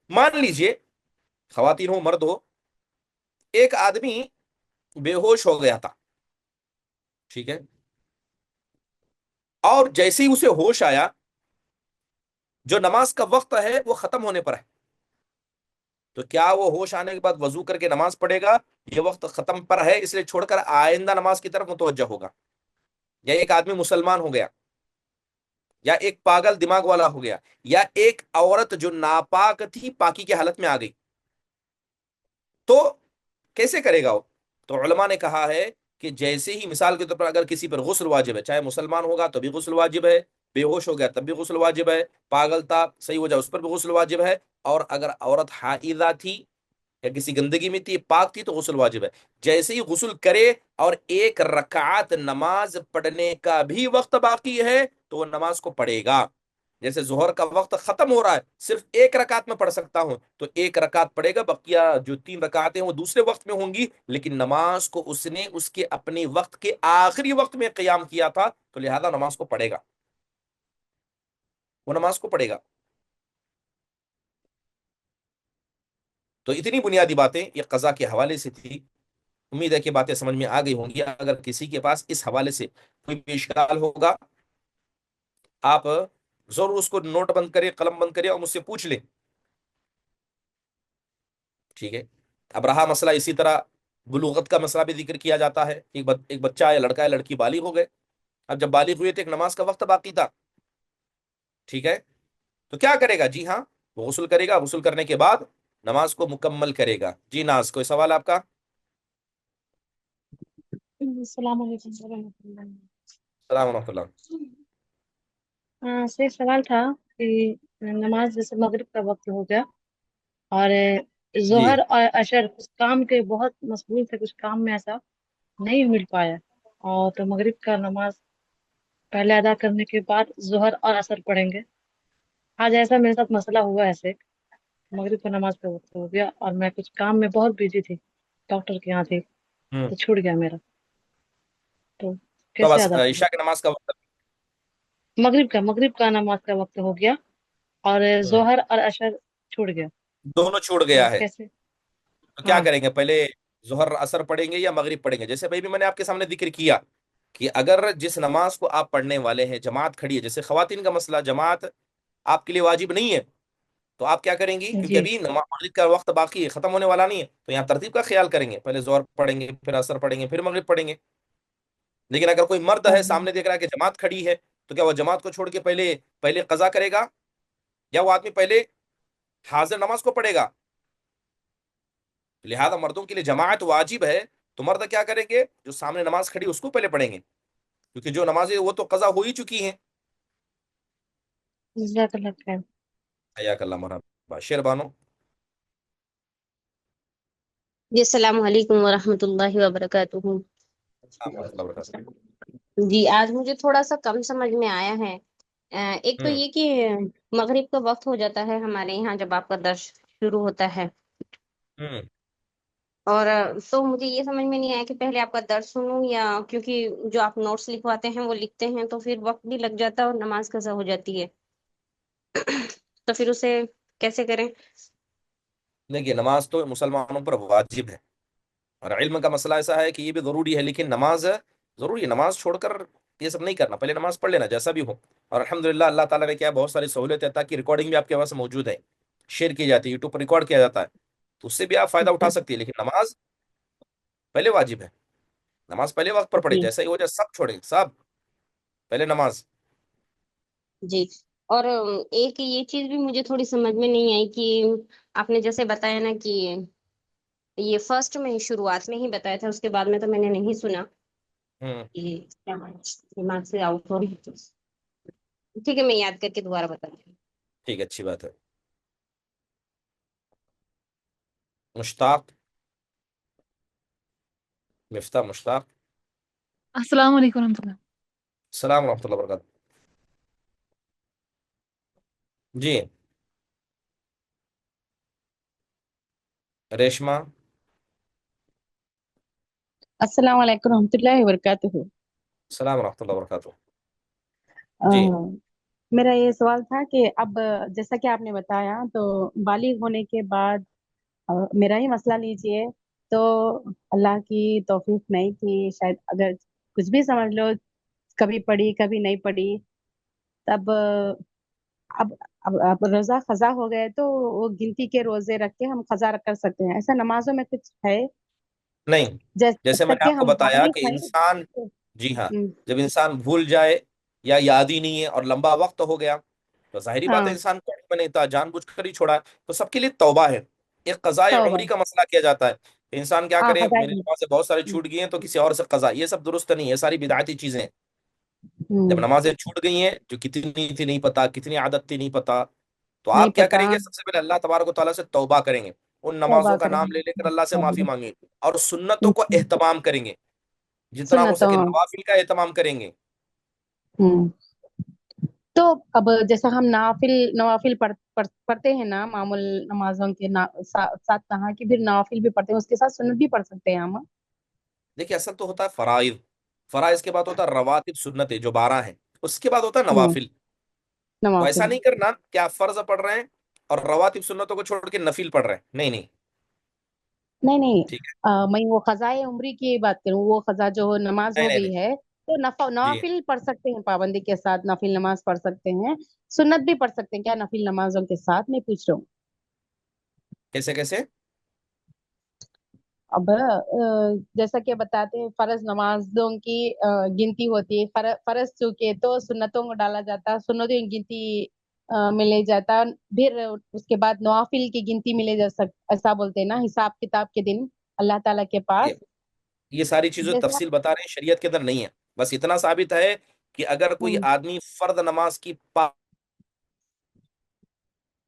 مان لیجئے خواتین ہو مرد ہو، ایک آدمی بے ہوش ہو گیا تھا. ٹھیک ہے. اور جیسے ہی اسے ہوش آیا، جو نماز کا وقت ہے وہ ختم ہونے پر ہے، تو کیا وہ ہوش آنے کے بعد وضو کر کے نماز پڑھے گا؟ یہ وقت ختم پر ہے اس لیے چھوڑ کر آئندہ نماز کی طرف متوجہ ہوگا. یا ایک آدمی مسلمان ہو گیا، یا ایک پاگل دماغ والا ہو گیا، یا ایک عورت جو ناپاک تھی پاکی کی حالت میں آ گئی، تو کیسے کرے گا وہ؟ تو علماء نے کہا ہے کہ جیسے ہی مثال کے طور پر اگر کسی پر غسل واجب ہے، چاہے مسلمان ہوگا تو بھی غسل واجب ہے، بے ہوش ہو گیا تب بھی غسل واجب ہے، پاگل تھا صحیح ہو جائے اس پر بھی غسل واجب ہے، اور اگر عورت حائضہ تھی یا کسی گندگی میں تھی، پاک تھی، تو غسل واجب ہے. جیسے ہی غسل کرے اور 1 رکعت نماز پڑھنے کا بھی وقت باقی ہے تو وہ نماز کو پڑھے گا. جیسے ظہر کا وقت ختم ہو رہا ہے، صرف 1 رکعت میں پڑھ سکتا ہوں تو 1 رکعت پڑھے گا، بقیہ جو 3 رکعتیں وہ دوسرے وقت میں ہوں گی، لیکن نماز کو اس نے اس کے اپنے وقت کے آخری وقت میں قیام کیا تھا تو لہذا نماز کو پڑھے گا، وہ نماز کو پڑھے گا. تو اتنی بنیادی باتیں یہ قضا کے حوالے سے تھی. امید ہے کہ باتیں سمجھ میں آ گئی ہوں گی. اگر کسی کے پاس اس حوالے سے کوئی بھی اشکال ہوگا، آپ ضرور اس کو نوٹ بند کریں، قلم بند کریں اور مجھ سے پوچھ لیں. ٹھیک ہے. اب رہا مسئلہ اسی طرح بلوغت کا مسئلہ بھی ذکر کیا جاتا ہے. ایک بچہ یا لڑکا یا لڑکی بالغ ہو گئے، اب جب بالغ ہوئے تو ایک نماز کا وقت باقی تھا. ٹھیک ہے. تو کیا کرے گا؟ جی ہاں، وہ غسل کرے گا، غسل کرنے کے بعد نماز کو مکمل کرے گا. جی ناز، کوئی سوال آپ کا؟
السلام علیکم ورحمۃ اللہ۔
السلام ورحمۃ اللہ.
ہاں صرف سوال تھا کہ نماز جیسے مغرب کا وقت ہو گیا اور
جی.
ظہر اور عشر کچھ کام کے بہت مشغول تھے، کچھ کام میں ایسا نہیں مل پایا، اور تو مغرب کا نماز پہلے ادا کرنے کے بعد ظہر اور عصر پڑھیں گے. آج ایسا میرے ساتھ مسئلہ ہوا، ایسے مغرب کا نماز کا وقت ہو گیا اور میں کچھ کام میں بہت بزی تھی، ڈاکٹر کے یہاں تھی،
ہوں.
تو چھوٹ گیا میرا، تو
تو
کیسے
بس
ادا کروں؟
عشاء کی نماز کا وقت.
مغرب کا نماز کا وقت ہو گیا اور
ہوں.
ظہر اور عشر چھوٹ گیا،
دونوں چھوٹ
تو
گیا ہے.
کیسے؟
تو کیا
ہاں
کریں گے؟ پہلے ظہر اثر پڑھیں گے یا مغرب پڑھیں گے؟ جیسے بھائی بھی میں نے آپ کے سامنے ذکر کیا کہ اگر جس نماز کو آپ پڑھنے والے ہیں جماعت کھڑی ہے، جیسے خواتین کا مسئلہ، جماعت آپ کے لیے واجب نہیں ہے، تو آپ کیا کریں گی؟ کیونکہ
جی
ابھی نماز مغرب کا وقت باقی ہے، ختم ہونے والا نہیں ہے، تو یہاں ترتیب کا خیال کریں گے، پہلے ظہر پڑھیں گے، پھر اثر پڑھیں گے، پھر مغرب پڑھیں گے. لیکن اگر کوئی مرد
ہاں
ہے سامنے دیکھ رہا ہے کہ جماعت کھڑی ہے، تو کیا وہ جماعت کو چھوڑ کے پہلے پہلے قضا کرے گا، یا وہ آدمی پہلے حاضر نماز کو پڑھے گا؟ لہذا مردوں کے لیے جماعت واجب ہے، تو مرد کیا کریں گے؟ جو سامنے نماز کھڑی اس کو پہلے پڑھیں گے، کیونکہ جو نمازیں وہ تو قضا ہو ہی چکی ہیں.
جزاک اللہ خیر۔
حیاک اللہ، مرحبا. شیر بانو.
جی السلام علیکم ورحمۃ اللہ وبرکاتہ۔
السلام ورحمۃ اللہ وبرکاتہ.
جی آج مجھے تھوڑا سا کم سمجھ میں آیا ہے۔ ایک تو
ہوں.
یہ کہ مغرب کا وقت ہو جاتا ہے ہمارے یہاں جب آپ کا درس شروع ہوتا ہے،
ہوں.
اور تو مجھے یہ سمجھ میں نہیں آیا کہ پہلے آپ کا درس سنوں یا، کیونکہ جو آپ نوٹس لکھواتے ہیں وہ لکھتے ہیں تو پھر وقت بھی لگ جاتا ہے اور نماز قضا ہو جاتی ہے، تو پھر اسے کیسے کریں؟
دیکھیے نماز تو مسلمانوں پر واجب ہے، اور علم کا مسئلہ ایسا ہے کہ یہ بھی ضروری ہے، لیکن نماز ضروری ہے، نماز چھوڑ کر یہ سب نہیں کرنا، پہلے نماز پڑھ لینا جیسا بھی ہو۔ اور الحمدللہ اللہ تعالیٰ نے کیا ہے، بہت ساری سہولت ہے، تاکہ ریکارڈنگ بھی آپ کے پاس موجود ہے، شیئر کی جاتی ہے، یوٹیوب پر ریکارڈ کیا جاتا ہے، تو اس سے بھی آپ فائدہ اٹھا سکتی ہے، لیکن نماز پہلے واجب ہے، نماز پہلے وقت پر پڑھے،
جی
جیسا ہی ہو جائے سب چھوڑیں، سب پہلے نماز۔
جی۔ اور ایک یہ چیز بھی مجھے تھوڑی سمجھ میں نہیں آئی کہ آپ نے جیسے بتایا نا کہ یہ فرسٹ میں ہی، شروعات میں ہی بتایا تھا، اس کے بعد میں تو میں نے نہیں سنا
ہوں
کہ دماغ سے آؤٹ ہو رہی ہے۔ ٹھیک ہے، میں یاد کر کے دوبارہ بتا دوں۔
ٹھیک ہے، اچھی بات ہے۔ مشتاق، مفتاح، مشتاق،
السلام علیکم ورحمۃ اللہ۔
السلام ورحمۃ اللہ وبرکاتہ۔ جی ریشما،
السلام علیکم ورحمۃ اللہ وبرکاتہ۔
السلام ورحمۃ اللہ وبرکاتہ۔ جی
آہ، میرا یہ سوال تھا کہ اب جیسا کہ آپ نے بتایا تو بالغ ہونے کے بعد میرا ہی مسئلہ لیجئے تو اللہ کی توفیق نہیں تھی، شاید اگر کچھ بھی سمجھ لو، کبھی پڑھی کبھی نہیں پڑھی، تب اب اب روزہ قضا ہو گئے تو وہ گنتی کے روزے رکھ کے ہم قضا کر سکتے ہیں، ایسا نمازوں میں کچھ ہے؟
نہیں،
جب
جیسے میں
تک
نے
کہ
آپ کو
ہم
بتایا کہ
بالغ ہیں
انسان، جی ہاں،
ہم،
جب انسان بھول جائے یا یاد ہی نہیں ہے اور لمبا وقت ہو گیا، تو ظاہری بات ہے
ہاں
انسان قید میں نہیں تھا، جان بوجھ کر ہی چھوڑا ہے، تو سب کے لیے توبہ ہے۔ ایک قضاء
توبہ،
عمری کا مسئلہ کیا جاتا ہے کہ انسان کیا
ہاں
کرے،
خدا
میری نمازیں بہت ساری چھوٹ گئی ہیں تو کسی اور سے قضا، یہ سب درست نہیں ہے، یہ ساری بدعتی چیزیں ہیں۔ جب
ہم،
نمازیں چھوٹ گئی ہیں، جو کتنی تھی نہیں پتا، کتنی عادت تھی نہیں پتا، تو
نہیں
آپ کیا
پتا،
کریں گے، سب سے پہلے اللہ تبارک و تعالیٰ سے توبہ کریں گے، ان
توبہ
نمازوں کا
کریں
نام لے لے کر اللہ سے معافی
گے،
مانگیں، اور سنتوں کو اہتمام کریں گے، جتنا ہو
سنتوں،
سکے نوافل کا اہتمام کریں گے۔
ہم۔ تو اب جیسا ہم نوافل پڑھتے ہیں نا، معمول نمازوں کے ساتھ کہا کہ پھر نوافل بھی پڑھتے ہیں، اس کے ساتھ سنت بھی پڑھ سکتے ہیں ہم؟
دیکھیے اصل تو ہوتا ہے فرائض، فرائض کے بعد ہوتا ہے رواتب سنتیں جو 12 ہیں، اس کے بعد ہوتا ہے
ہم،
نوافل۔ تو ایسا
نوافل،
نہیں کرنا کہ آپ فرض پڑھ رہے ہیں اور رواتب سنتوں کو چھوڑ کے نفل پڑھ رہے ہیں، نہیں نہیں،
نہیں نہیں،
ٹھیک ہے،
میں وہ قضائے عمری کی بات کروں، وہ قضا جو نماز
نہیں
ہو
نہیں نہیں،
گئی ہے تو
جی
نوافل پڑھ سکتے ہیں، پابندی کے ساتھ نفل نماز پڑھ سکتے ہیں، سنت بھی پڑھ سکتے ہیں کیا نفل نمازوں کے ساتھ؟ میں پوچھ رہا ہوں۔
کیسے کیسے؟
اب جیسا کہ بتاتے ہیں فرض نمازوں کی گنتی ہوتی ہے، فرض چونکہ تو سنتوں کو ڈالا جاتا ہے، سنتوں کی گنتی میں لے جاتا ہے، پھر اس کے بعد نوافل کی گنتی میں لے جا ایسا بولتے ہیں نا، حساب کتاب کے دن اللہ تعالیٰ کے
یہ
پاس
یہ ساری چیزیں
جیسا۔
تفصیل بتا رہے ہیں، شریعت کے اندر نہیں ہے، بس اتنا ثابت ہے کہ اگر کوئی
ہم،
آدمی فرد نماز کی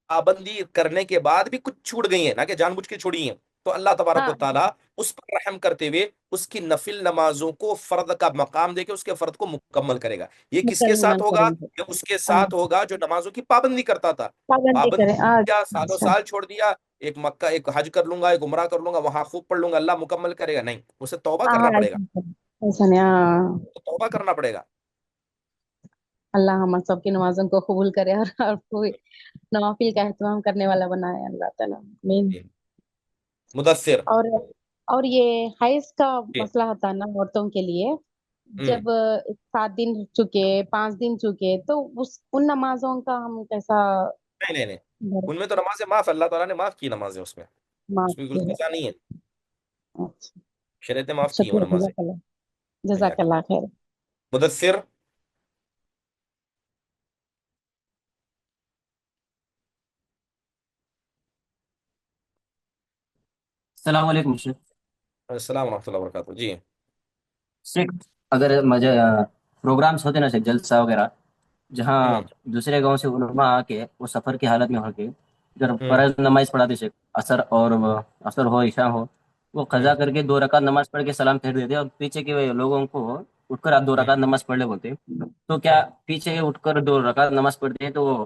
پابندی کرنے کے بعد بھی کچھ چھوٹ گئی ہیں، نہ کہ جان بوجھ کے چھوڑی ہیں، تو اللہ تبارک
ہاں
و تعالیٰ اس پر رحم کرتے ہوئے اس کی نفل نمازوں کو فرد کا مقام دے کے اس کے فرد کو مکمل کرے گا۔ یہ کس کے ساتھ
مسلمان
ہوگا؟
کریں گے،
یہ اس کے
ہاں
ساتھ ہوگا جو نمازوں کی پابندی کرتا تھا،
پابندی
پابندی
کریں،
کیا سالوں
اچھا،
سال چھوڑ دیا، ایک مکہ ایک حج کر لوں گا، ایک عمرہ کر لوں گا، وہاں خوب پڑھ لوں گا، اللہ مکمل کرے گا؟ نہیں، اسے توبہ
ہاں
کرنا پڑے گا،
ایسا ایسا نہیں، ہاں،
تو توبہ کرنا پڑے گا۔
اللہ ہم سب کی نمازوں کو قبول کرے اور کوئی نوافل کا اہتمام کرنے والا بنائے اللہ تعالیٰ، آمین۔
مدثر،
اور یہ حیض کا
جی،
مسئلہ ہوتا ہے نا عورتوں کے لیے،
ہوں،
جب 7 دن چکے، 5 دن چکے تو ان نمازوں کا ہم کیسا
نہیں نہیں نہیں، ان میں تو نمازیں معاف، اللہ تعالیٰ نے معاف کی نمازیں،
معاف
اس میں کوئی
کیا؟
قضا نہیں ہے،
اچھا،
شریعت نے معاف کی ہیں وہ
شکریہ،
نمازیں۔
جزاک اللہ خیر۔
مدثر،
السلام علیکم شیخ۔
السلام ورحمۃ اللہ وبرکاتہ، جی
شیخ، اگر مجھے پروگرامس ہوتے نا شیخ، جلسہ وغیرہ، جہاں
ہوں
دوسرے گاؤں سے علماء آ کے وہ سفر کی حالت میں ہو کے اگر
ہوں
فرض نماز پڑھاتے شیخ، عصر ہو عشاء ہو، وہ قضا
ہوں
کر کے 2 رکعت نماز پڑھ کے سلام پھیر دیتے اور پیچھے کے لوگوں کو اٹھ کر آپ 2 رکعت
ہوں
نماز پڑھ لے بولتے، تو کیا پیچھے اٹھ کر 2 رکعت نماز پڑھتے ہیں تو وہ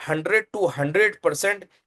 100%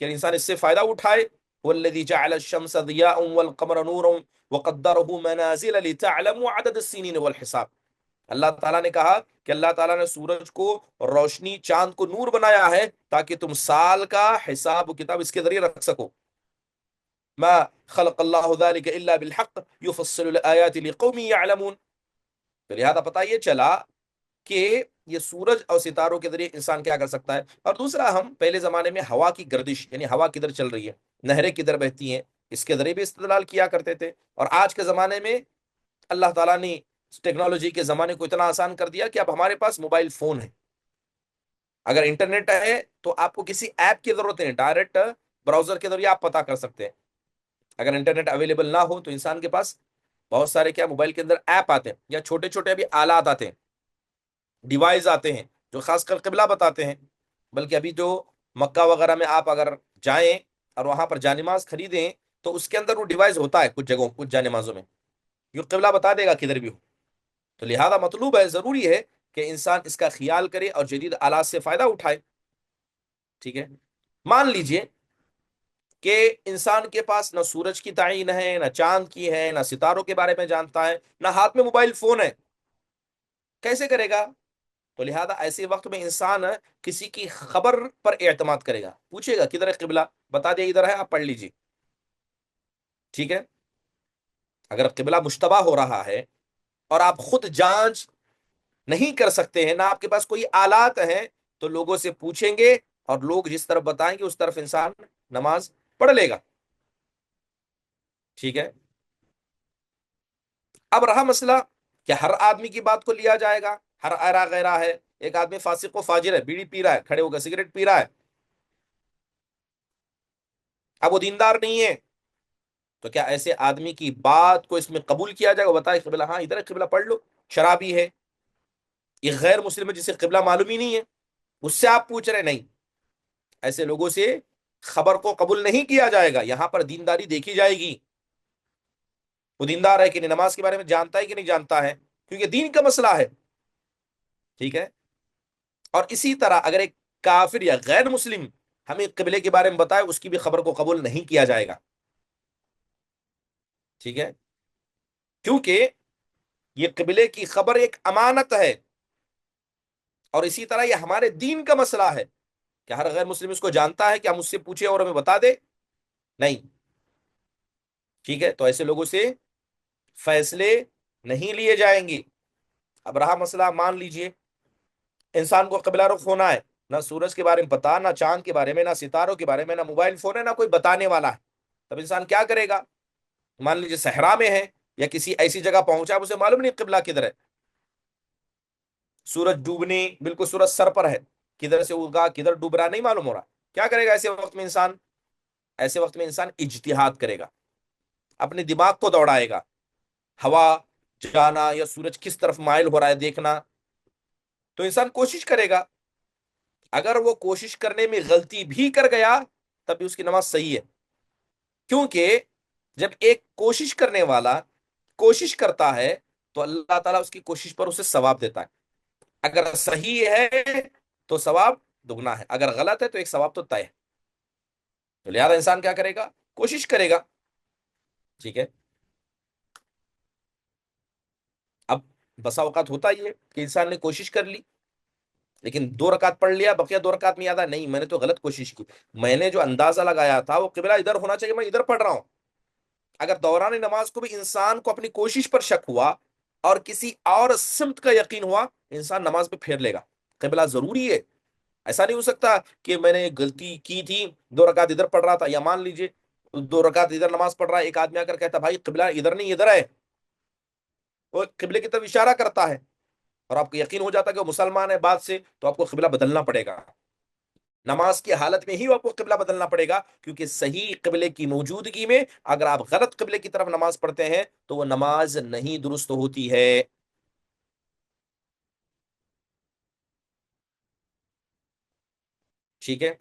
کہ انسان اس سے فائدہ اٹھائے. والذی جعل الشمس ضیاء والقمر نورا وقدره منازل لتعلموا عدد السنین والحساب. اللہ تعالیٰ نے کہا کہ اللہ تعالیٰ نے سورج کو روشنی، چاند کو نور بنایا ہے تاکہ تم سال کا حساب و کتاب اس کے ذریعے رکھ سکو. ما خلق اللہ ذلك الا بالحق يفصل الآیات لقوم يعلمون. تو لہذا پتہ یہ چلا کہ یہ سورج اور ستاروں کے ذریعے انسان کیا کر سکتا ہے. اور دوسرا، ہم پہلے زمانے میں ہوا کی گردش، یعنی ہوا کدھر چل رہی ہے، نہریں کدھر بہتی ہیں، اس کے ذریعے بھی استدلال کیا کرتے تھے. اور آج کے زمانے میں اللہ تعالیٰ نے ٹیکنالوجی کے زمانے کو اتنا آسان کر دیا کہ اب ہمارے پاس موبائل فون ہے. اگر انٹرنیٹ ہے تو آپ کو کسی ایپ کی ضرورت نہیں، ڈائریکٹ براؤزر کے ذریعے آپ پتہ کر سکتے ہیں. اگر انٹرنیٹ اویلیبل نہ ہو تو انسان کے پاس بہت سارے کیا موبائل کے اندر ایپ آتے ہیں، یا چھوٹے چھوٹے ابھی آلات آتے ہیں، ڈیوائس آتے ہیں جو خاص کر قبلہ بتاتے ہیں. بلکہ ابھی جو مکہ وغیرہ میں آپ اگر جائیں اور وہاں پر جانماز خریدیں تو اس کے اندر وہ ڈیوائس ہوتا ہے کچھ جگہوں، کچھ جانمازوں میں یہ قبلہ بتا دے گا کدھر بھی ہو. تو لہذا مطلوب ہے، ضروری ہے کہ انسان اس کا خیال کرے اور جدید آلات سے فائدہ اٹھائے. ٹھیک ہے، مان لیجئے کہ انسان کے پاس نہ سورج کی تعین ہے، نہ چاند کی ہے، نہ ستاروں کے بارے میں جانتا ہے، نہ ہاتھ میں موبائل فون ہے. کیسے کرے گا؟ تو لہذا ایسے وقت میں انسان کسی کی خبر پر اعتماد کرے گا، پوچھے گا کدھر ہے قبلہ، بتا دے ادھر ہے، آپ پڑھ لیجیے. ٹھیک ہے، اگر قبلہ مشتبہ ہو رہا ہے اور آپ خود جانچ نہیں کر سکتے ہیں، نہ آپ کے پاس کوئی آلات ہیں، تو لوگوں سے پوچھیں گے اور لوگ جس طرف بتائیں گے اس طرف انسان نماز پڑھ لے گا. ٹھیک ہے، اب رہا مسئلہ کہ ہر آدمی کی بات کو لیا جائے گا، ہر ایرا غیرہ ہے. ایک آدمی فاسق و فاجر ہے، بیڑی پی رہا ہے، کھڑے ہو کر سگریٹ پی رہا ہے، اب وہ دیندار نہیں ہے، تو کیا ایسے آدمی کی بات کو اس میں قبول کیا جائے گا؟ بتائے قبلہ، ہاں ادھر قبلہ پڑھ لو. شرابی ہے، یہ غیر مسلم ہے جسے قبلہ معلوم ہی نہیں ہے، اس سے آپ پوچھ رہے نہیں. ایسے لوگوں سے خبر کو قبول نہیں کیا جائے گا. یہاں پر دینداری دیکھی جائے گی، وہ دیندار ہے کہ نہیں، نماز کے بارے میں جانتا ہے کہ نہیں جانتا ہے، کیونکہ دین کا مسئلہ ہے. ٹھیک ہے، اور اسی طرح اگر ایک کافر یا غیر مسلم ہمیں قبلے کے بارے میں بتائے، اس کی بھی خبر کو قبول نہیں کیا جائے گا. ٹھیک ہے، کیونکہ یہ قبلے کی خبر ایک امانت ہے، اور اسی طرح یہ ہمارے دین کا مسئلہ ہے کہ ہر غیر مسلم اس کو جانتا ہے کہ ہم اس سے پوچھے اور ہمیں بتا دے نہیں. ٹھیک ہے، تو ایسے لوگوں سے فیصلے نہیں لیے جائیں گے. اب رہا مسئلہ، مان لیجئے انسان کو قبلہ رخ ہونا ہے، نہ سورج کے بارے میں پتا، نہ چاند کے بارے میں، نہ ستاروں کے بارے میں، نہ موبائل فون ہے، نہ کوئی بتانے والا ہے. تب انسان کیا کرے گا؟ مان لیجیے صحرا میں ہے یا کسی ایسی جگہ پہنچا، اسے معلوم نہیں قبلہ کدھر ہے، سورج ڈوبنے بالکل سورج سر پر ہے، کدھر سے ہوگا کدھر ڈوب رہا نہیں معلوم ہو رہا. کیا کرے گا ایسے وقت میں انسان؟ ایسے وقت میں انسان اجتہاد کرے گا، اپنے دماغ کو دوڑائے گا، ہوا جانا یا سورج کس طرف مائل ہو رہا ہے دیکھنا. تو انسان کوشش کرے گا. اگر وہ کوشش کرنے میں غلطی بھی کر گیا تب بھی اس کی نماز صحیح ہے، کیونکہ جب ایک کوشش کرنے والا کوشش کرتا ہے تو اللہ تعالیٰ اس کی کوشش پر اسے ثواب دیتا ہے. اگر صحیح ہے تو ثواب دگنا ہے، اگر غلط ہے تو ایک ثواب تو طے ہے. تو لہذا انسان کیا کرے گا؟ کوشش کرے گا. ٹھیک ہے، اب بسا اوقات ہوتا ہی ہے کہ انسان نے کوشش کر لی لیکن 2 رکعت پڑھ لیا، بقیہ 2 رکعت میں یاد آیا نہیں میں نے تو غلط کوشش کی، میں نے جو اندازہ لگایا تھا وہ قبلہ ادھر ہونا چاہیے، میں ادھر پڑھ رہا ہوں. اگر دوران نماز کو بھی انسان کو اپنی کوشش پر شک ہوا اور کسی اور سمت کا یقین ہوا، انسان نماز پہ پھیر لے گا. قبلہ ضروری ہے، ایسا نہیں ہو سکتا کہ میں نے غلطی کی تھی 2 رکعت ادھر پڑھ رہا تھا، یا مان لیجئے 2 رکعت ادھر نماز پڑھ رہا ہے، ایک آدمی آ کر کہتا بھائی قبلہ ادھر نہیں ادھر ہے، وہ قبلے کی طرف اشارہ کرتا ہے اور آپ کو یقین ہو جاتا ہے کہ وہ مسلمان ہے بعد سے، تو آپ کو قبلہ بدلنا پڑے گا. نماز کی حالت میں ہی آپ کو قبلہ بدلنا پڑے گا، کیونکہ صحیح قبلے کی موجودگی میں اگر آپ غلط قبلے کی طرف نماز پڑھتے ہیں تو وہ نماز نہیں درست ہوتی ہے. ٹھیک ہے،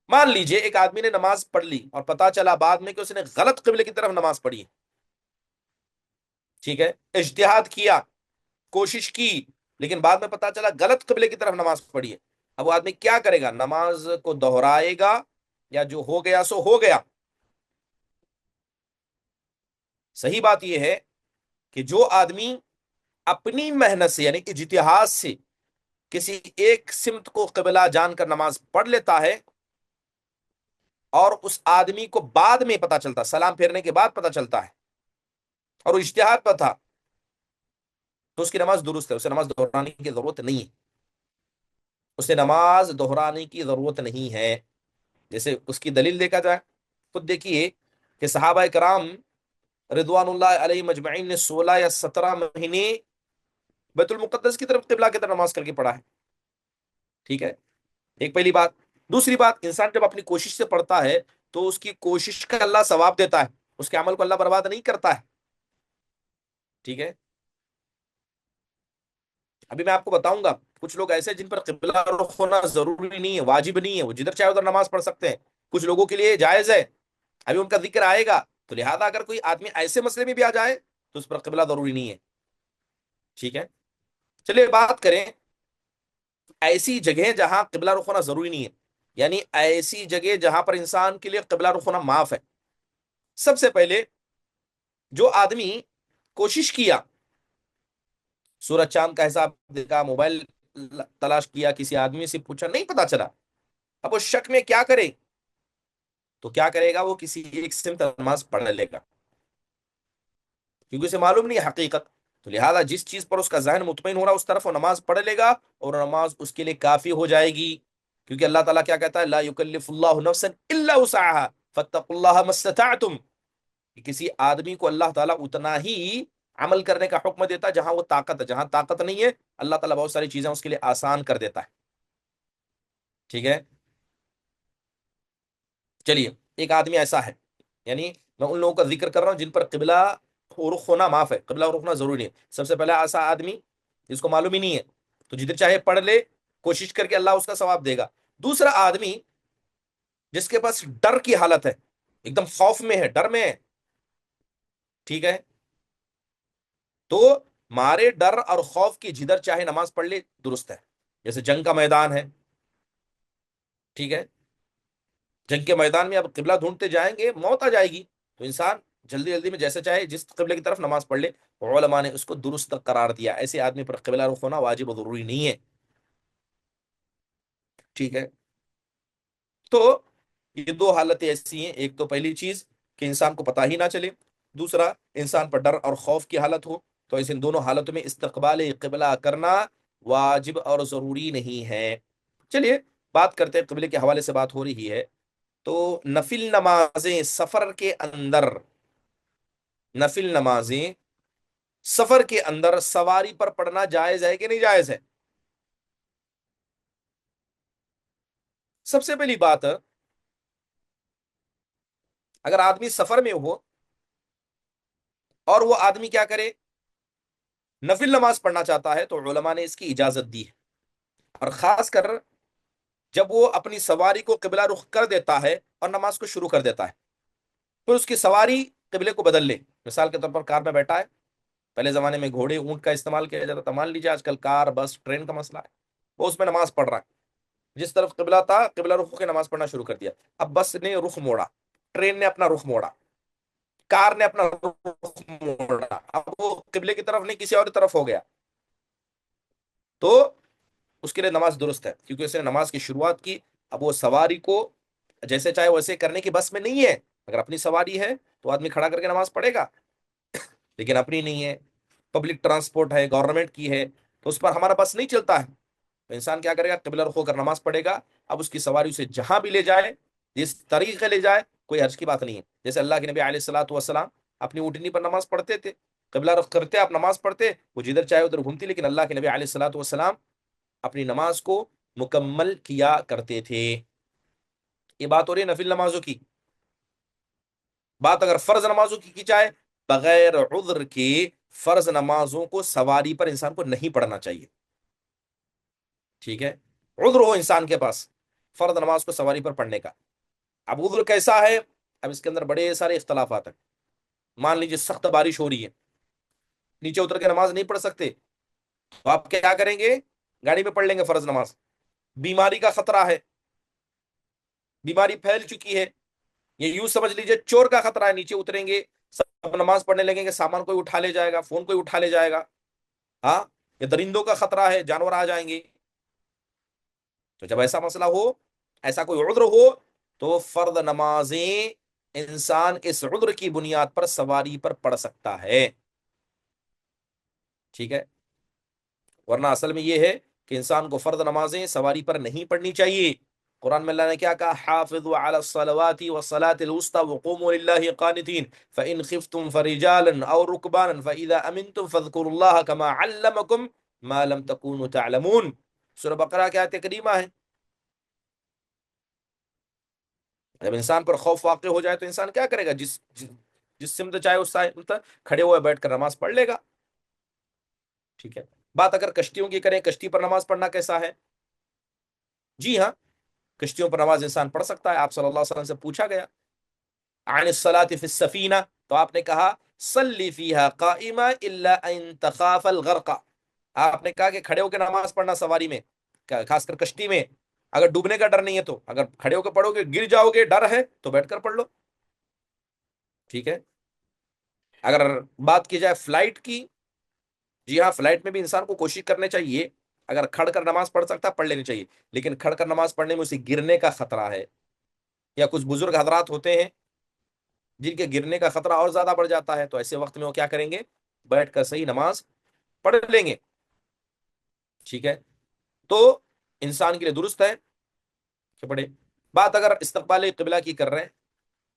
مان لیجئے ایک آدمی نے نماز پڑھ لی اور پتا چلا بعد میں کہ اس نے غلط قبلے کی طرف نماز پڑھی. ٹھیک ہے، اجتہاد کیا، کوشش کی، لیکن بعد میں پتا چلا غلط قبلے کی طرف نماز پڑھی ہے. اب وہ آدمی کیا کرے گا؟ نماز کو دہرائے گا یا جو ہو گیا سو ہو گیا. صحیح بات یہ ہے کہ جو آدمی اپنی محنت سے یعنی اجتہاد سے کسی ایک سمت کو قبلہ جان کر نماز پڑھ لیتا ہے اور اس آدمی کو بعد میں پتا چلتا، سلام پھیرنے کے بعد پتا چلتا ہے اور وہ اجتہاد پر تھا، تو اس کی نماز درست ہے، اسے نماز دہرانے کی ضرورت نہیں ہے. اسے نماز دہرانے کی ضرورت نہیں ہے. جیسے اس کی دلیل دیکھا جائے، خود دیکھیے کہ صحابہ کرام رضوان اللہ علیہ مجمعین نے 16 یا 17 مہینے بیت المقدس کی طرف قبلہ کی طرف نماز کر کے پڑھا ہے. ٹھیک ہے، ایک پہلی بات. دوسری بات، انسان جب اپنی کوشش سے پڑھتا ہے تو اس کی کوشش کا اللہ ثواب دیتا ہے، اس کے عمل کو اللہ برباد نہیں کرتا ہے. ٹھیک ہے، ابھی میں آپ کو بتاؤں گا کچھ لوگ ایسے جن پر قبلہ رخ ہونا ضروری نہیں ہے، واجب نہیں ہے، وہ جدھر چاہے ادھر نماز پڑھ سکتے ہیں. کچھ لوگوں کے لیے جائز ہے، ابھی ان کا ذکر آئے گا. تو لہذا اگر کوئی آدمی ایسے مسئلے میں بھی آ جائے تو اس پر قبلہ ضروری نہیں ہے. ٹھیک ہے، چلیے بات کریں ایسی جگہیں جہاں قبلہ رخ ہونا ضروری نہیں ہے، یعنی ایسی جگہ جہاں پر انسان کے لیے قبلہ رخ ہونا معاف ہے. سب سے پہلے جو آدمی کوشش کیا، سورج چاند کا حساب دیکھا، موبائل تلاش کیا، کسی آدمی سے پوچھا، نہیں پتا چلا، اب وہ شک میں کیا کرے؟ تو کیا کرے گا؟ وہ کسی ایک سمت نماز پڑھ لے گا، کیونکہ اسے معلوم نہیں ہے حقیقت. تو لہذا جس چیز پر اس کا ذہن مطمئن ہو رہا اس طرف وہ نماز پڑھ لے گا، اور نماز اس کے لیے کافی ہو جائے گی. کیونکہ اللہ تعالیٰ کیا کہتا ہے؟ لا یکلف اللہ نفسا الا وسعها فاتقوا اللہ ما استطعتم. کسی آدمی کو اللہ تعالیٰ اتنا ہی عمل کرنے کا حکم دیتا ہے جہاں وہ طاقت ہے، جہاں طاقت نہیں ہے اللہ تعالیٰ بہت ساری چیزیں اس کے لیے آسان کر دیتا ہے. ٹھیک ہے، چلیے ایک آدمی ایسا ہے، یعنی میں ان لوگوں کا ذکر کر رہا ہوں جن پر قبلہ رخ ہونا معاف ہے، قبلہ رخ ہونا ضروری ہے. سب سے پہلا ایسا آدمی جس کو معلوم ہی نہیں ہے، تو جدھر چاہے پڑھ لے، کوشش کر کے اللہ اس کا ثواب دے گا. دوسرا آدمی جس کے پاس ڈر کی حالت ہے، ایک دم خوف میں ہے، ڈر میں ہے. ٹھیک ہے، تو مارے ڈر اور خوف کی جدھر چاہے نماز پڑھ لے درست ہے. جیسے جنگ کا میدان ہے، ٹھیک ہے، جنگ کے میدان میں اب قبلہ ڈھونڈتے جائیں گے، موت آ جائے گی، تو انسان جلدی جلدی میں جیسے چاہے جس قبلے کی طرف نماز پڑھ لے. علماء نے اس کو درست قرار دیا، ایسے آدمی پر قبلہ رخ ہونا واجب و ضروری نہیں ہے. ٹھیک ہے، تو یہ دو حالتیں ایسی ہیں، ایک تو پہلی چیز کہ انسان کو پتہ ہی نہ چلے، دوسرا انسان پر ڈر اور خوف کی حالت ہو. تو اس ان دونوں حالتوں میں استقبال قبلہ کرنا واجب اور ضروری نہیں ہے. چلیے بات کرتے ہیں، قبلے کے حوالے سے بات ہو رہی ہے تو نفل نمازیں سفر کے اندر، نفل نمازیں سفر کے اندر سواری پر پڑھنا جائز ہے کہ نہیں جائز ہے؟ سب سے پہلی بات، اگر آدمی سفر میں ہو اور وہ آدمی کیا کرے؟ نفل نماز پڑھنا چاہتا ہے، تو علماء نے اس کی اجازت دی ہے. اور خاص کر جب وہ اپنی سواری کو قبلہ رخ کر دیتا ہے اور نماز کو شروع کر دیتا ہے، پھر اس کی سواری قبلے کو بدل لے. مثال کے طور پر کار میں بیٹھا ہے، پہلے زمانے میں گھوڑے اونٹ کا استعمال کیا جاتا تھا، مان لیجیے آج کل کار بس ٹرین کا مسئلہ ہے، وہ اس میں نماز پڑھ رہا ہے، جس طرف قبلہ تھا قبلہ رخ کے نماز پڑھنا شروع کر دیا. اب بس نے رخ موڑا، ٹرین نے اپنا رخ موڑا، کار نے اپنا رخ موڑا، اب وہ قبلے کی طرف نہیں کسی اور طرف ہو گیا، تو اس کے لیے نماز درست ہے، کیونکہ اس نے نماز کی شروعات کی. اب وہ سواری کو جیسے چاہے ویسے کرنے کی بس میں نہیں ہے. اگر اپنی سواری ہے تو آدمی کھڑا کر کے نماز پڑھے گا، لیکن اپنی نہیں ہے، پبلک ٹرانسپورٹ ہے، گورنمنٹ کی ہے، تو اس پر ہمارا بس نہیں چلتا ہے. تو انسان کیا کرے گا؟ قبلہ رخ ہو کر نماز پڑھے گا. اب اس کی سواری اسے جہاں بھی لے جائے، جس طریقے لے جائے، کوئی حرج کی بات نہیں ہے. جیسے اللہ کے نبی علیہ الصلوۃ والسلام اپنی اونٹنی پر نماز پڑھتے تھے، قبلہ رخ کرتے آپ نماز پڑھتے، وہ جدھر چاہے ادھر گھومتی، لیکن اللہ کے نبی علیہ الصلوۃ والسلام اپنی نماز کو مکمل کیا کرتے تھے. یہ بات ہو رہی ہے نفل نمازوں کی. بات اگر فرض نمازوں کی جائے، بغیر عذر کے فرض نمازوں کو سواری پر انسان کو نہیں پڑھنا چاہیے. ٹھیک ہے، عذر ہو انسان کے پاس فرض نماز کو سواری پر پڑھنے کا. اب عذر کیسا ہے؟ اب اس کے اندر بڑے سارے اختلافات ہیں. مان لیجیے سخت بارش ہو رہی ہے، نیچے اتر کے نماز نہیں پڑھ سکتے، تو آپ کیا کریں گے؟ گاڑی میں پڑھ لیں گے فرض نماز. بیماری کا خطرہ ہے، بیماری پھیل چکی ہے. یہ یوں سمجھ لیجئے چور کا خطرہ ہے, نیچے اتریں گے سب نماز پڑھنے لگیں گے, سامان کوئی اٹھا لے جائے گا, فون کوئی اٹھا لے جائے گا. ہاں, یہ درندوں کا خطرہ ہے, جانور آ جائیں گے. تو جب ایسا مسئلہ ہو, ایسا کوئی عذر ہو, تو فرض نمازیں انسان اس عذر کی بنیاد پر سواری پر پڑھ سکتا ہے. ٹھیک ہے, ورنہ اصل میں یہ ہے کہ انسان کو فرض نمازیں سواری پر نہیں پڑھنی چاہیے. قرآن میں اللہ نے کیا کہا, حافظوا علی الصلوات والصلاة الوسطى وقوموا للہ قانتین فإن خفتم فرجالا او رکبانا فإذا امنتم فاذکروا اللہ كما علمکم ما لم تکونوا تعلمون. سورہ بقرہ کی آیت کریمہ ہے. جب انسان پر خوف واقع ہو جائے تو انسان کیا کرے گا, جس سمت چاہے اس سمت کھڑے ہوئے بیٹھ کر نماز پڑھ لے گا. ٹھیک ہے, بات اگر کشتیوں کی کریں, کشتی پر نماز پڑھنا کیسا ہے؟ جی ہاں, کشتیوں پر نماز انسان پڑھ سکتا ہے. آپ صلی اللہ علیہ وسلم سے پوچھا گیا عن الصلاة فی السفینہ, تو آپ نے کہا صلی فیہا قائما الا ان تخاف الغرق. آپ نے کہا کہ کھڑے ہو کے نماز پڑھنا سواری میں, خاص کر کشتی میں, اگر ڈوبنے کا ڈر نہیں ہے تو. اگر کھڑے ہو کے پڑھو گے گر جاؤ گے ڈر ہے تو بیٹھ کر پڑھ لو. ٹھیک ہے, اگر بات کی جائے فلائٹ کی, جی ہاں فلائٹ میں بھی انسان کو کوشش کرنے چاہیے, اگر کھڑ کر نماز پڑھ سکتا پڑھ لینی چاہیے, لیکن کھڑ کر نماز پڑھنے میں اسے گرنے کا خطرہ ہے, یا کچھ بزرگ حضرات ہوتے ہیں جن کے گرنے کا خطرہ اور زیادہ بڑھ جاتا ہے, تو ایسے وقت میں وہ کیا کریں گے, بیٹھ کر صحیح نماز پڑھ لیں گے. ٹھیک ہے, تو انسان کے لیے درست ہے کہ پڑھے. بات اگر استقبال قبلہ کی کر رہے ہیں,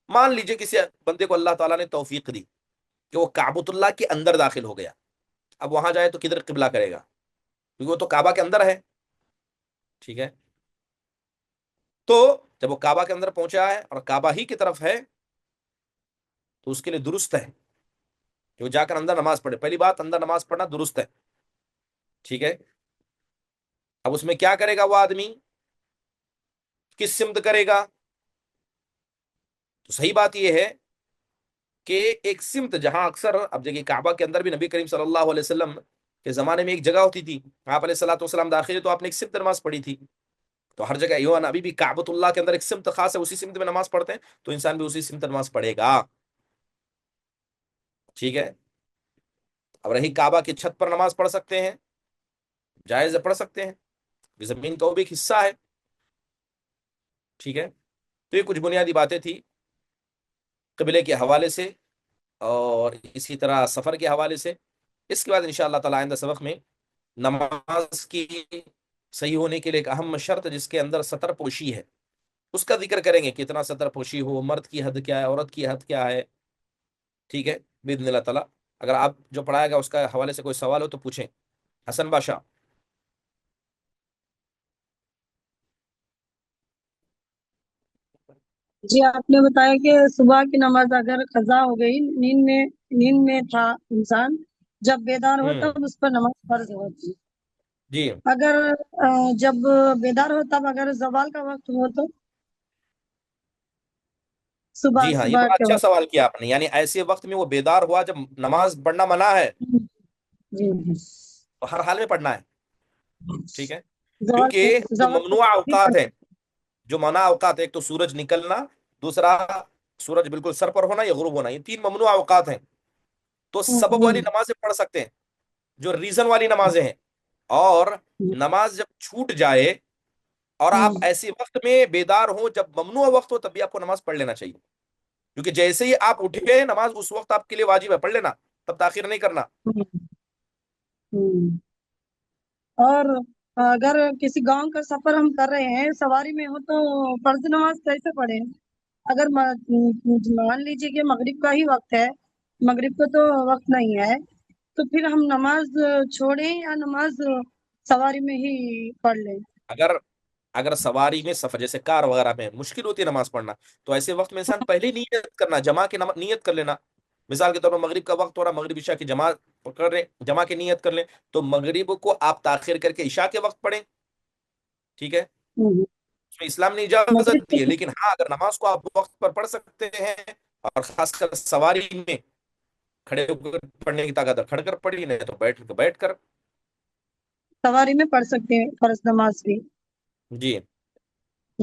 مان لیجئے کسی بندے کو اللہ تعالیٰ نے توفیق دی کہ وہ کعبۃ اللہ کے اندر داخل ہو گیا, اب وہاں جائے تو کدھر قبلہ کرے گا, کیونکہ وہ تو کعبہ کے اندر ہے. ٹھیک ہے, تو جب وہ کعبہ کے اندر پہنچا ہے اور کعبہ ہی کی طرف ہے, تو اس کے لیے درست ہے کہ وہ جا کر اندر نماز پڑھے. پہلی بات, اندر نماز پڑھنا درست ہے. ٹھیک ہے, اب اس میں کیا کرے گا وہ آدمی, کس سمت کرے گا؟ تو صحیح بات یہ ہے کہ ایک سمت جہاں اکثر, اب دیکھیے کعبہ کے اندر بھی نبی کریم صلی اللہ علیہ وسلم کے زمانے میں ایک جگہ ہوتی تھی, آپ علیہ الصلوۃ والسلام داخل تو آپ نے ایک سمت نماز پڑھی تھی. تو ہر جگہ ایوان ابھی بھی کعبۃ اللہ کے اندر ایک سمت خاص ہے, اسی سمت میں نماز پڑھتے ہیں, تو انسان بھی اسی سمت نماز پڑھے گا. ٹھیک ہے, اب رہی کعبہ کی چھت پر نماز پڑھ سکتے ہیں, جائز پڑھ سکتے ہیں, زمین کا وہ بھی ایک حصہ ہے. ٹھیک ہے, تو یہ کچھ بنیادی باتیں تھی قبلے کے حوالے سے اور اسی طرح سفر کے حوالے سے. اس کے بعد انشاءاللہ تعالی آئندہ سبق میں نماز کی صحیح ہونے کے لیے ایک اہم شرط جس کے اندر ستر پوشی ہے, اس کا ذکر کریں گے, کتنا ستر پوشی ہو, مرد کی حد کیا ہے, عورت کی حد کیا ہے. ٹھیک ہے, باذن اللہ تعالی. اگر آپ جو پڑھائے گا اس کا حوالے سے کوئی سوال ہو تو پوچھیں. حسن بادشاہ.
جی آپ نے بتایا کہ صبح کی نماز اگر قضا ہو گئی, نیند میں تھا انسان, جب بیدار ہو تب اس پر نماز فرض ہوتی.
جی
اگر جب بیدار ہو تب اگر زوال کا وقت ہو تو صبح
جی ہاں, یہ
صبح
بڑا
کے
اچھا
وقت.
سوال کیا آپ نے. یعنی ایسے وقت میں وہ بیدار ہوا جب نماز پڑھنا منع ہے,
جی جی,
تو ہر حال میں پڑھنا ہے. ٹھیک ہے, کیونکہ جو
زوال
ممنوع
بھی
اوقات
پڑھ
ہیں, جو منع اوقات, ایک تو سورج نکلنا, دوسرا سورج بالکل سر پر ہونا یا غروب ہونا, یہ تین ممنوع اوقات ہیں. تو سبب والی نمازیں پڑھ سکتے ہیں, جو ریزن والی نمازیں ہیں. اور نماز جب چھوٹ جائے اور آپ ایسے وقت میں بیدار ہوں جب ممنوع وقت ہو, تب بھی آپ کو نماز پڑھ لینا چاہیے, کیونکہ جیسے ہی آپ اٹھے نماز اس وقت آپ کے لیے واجب ہے, پڑھ لینا, تب تاخیر نہیں کرنا.
اور اگر کسی گاؤں کا سفر ہم کر رہے ہیں, سواری میں ہو, تو فرض نماز کیسے پڑھیں؟ اگر مان لیجیے کہ مغرب کا ہی وقت ہے, مغرب کو تو وقت نہیں ہے, تو پھر ہم نماز چھوڑیں یا نماز سواری میں ہی پڑھ لیں؟
اگر سواری میں سفر, جیسے کار وغیرہ میں مشکل ہوتی ہے نماز پڑھنا, تو ایسے وقت میں انسان پہلے نیت کرنا, جمع کی نیت کر لینا. مثال کے طور پر مغرب کا وقت ہو رہا, مغرب عشاء کی جمع کی نیت کر لیں, تو مغرب کو آپ تاخیر کر کے عشاء کے وقت پڑھیں. ٹھیک ہے, اس میں اسلام نے
مغرب
اجازت دی ہے,
کے
لیکن ہاں اگر نماز کو آپ وقت پر پڑھ سکتے ہیں, اور خاص کر سواری میں کھڑے ہو کر پڑھنے کی طاقت ہے, کھڑ کر پڑھی, نہیں تو بیٹھ کر.
سواری میں پڑھ سکتے ہیں فرض نماز بھی.
جی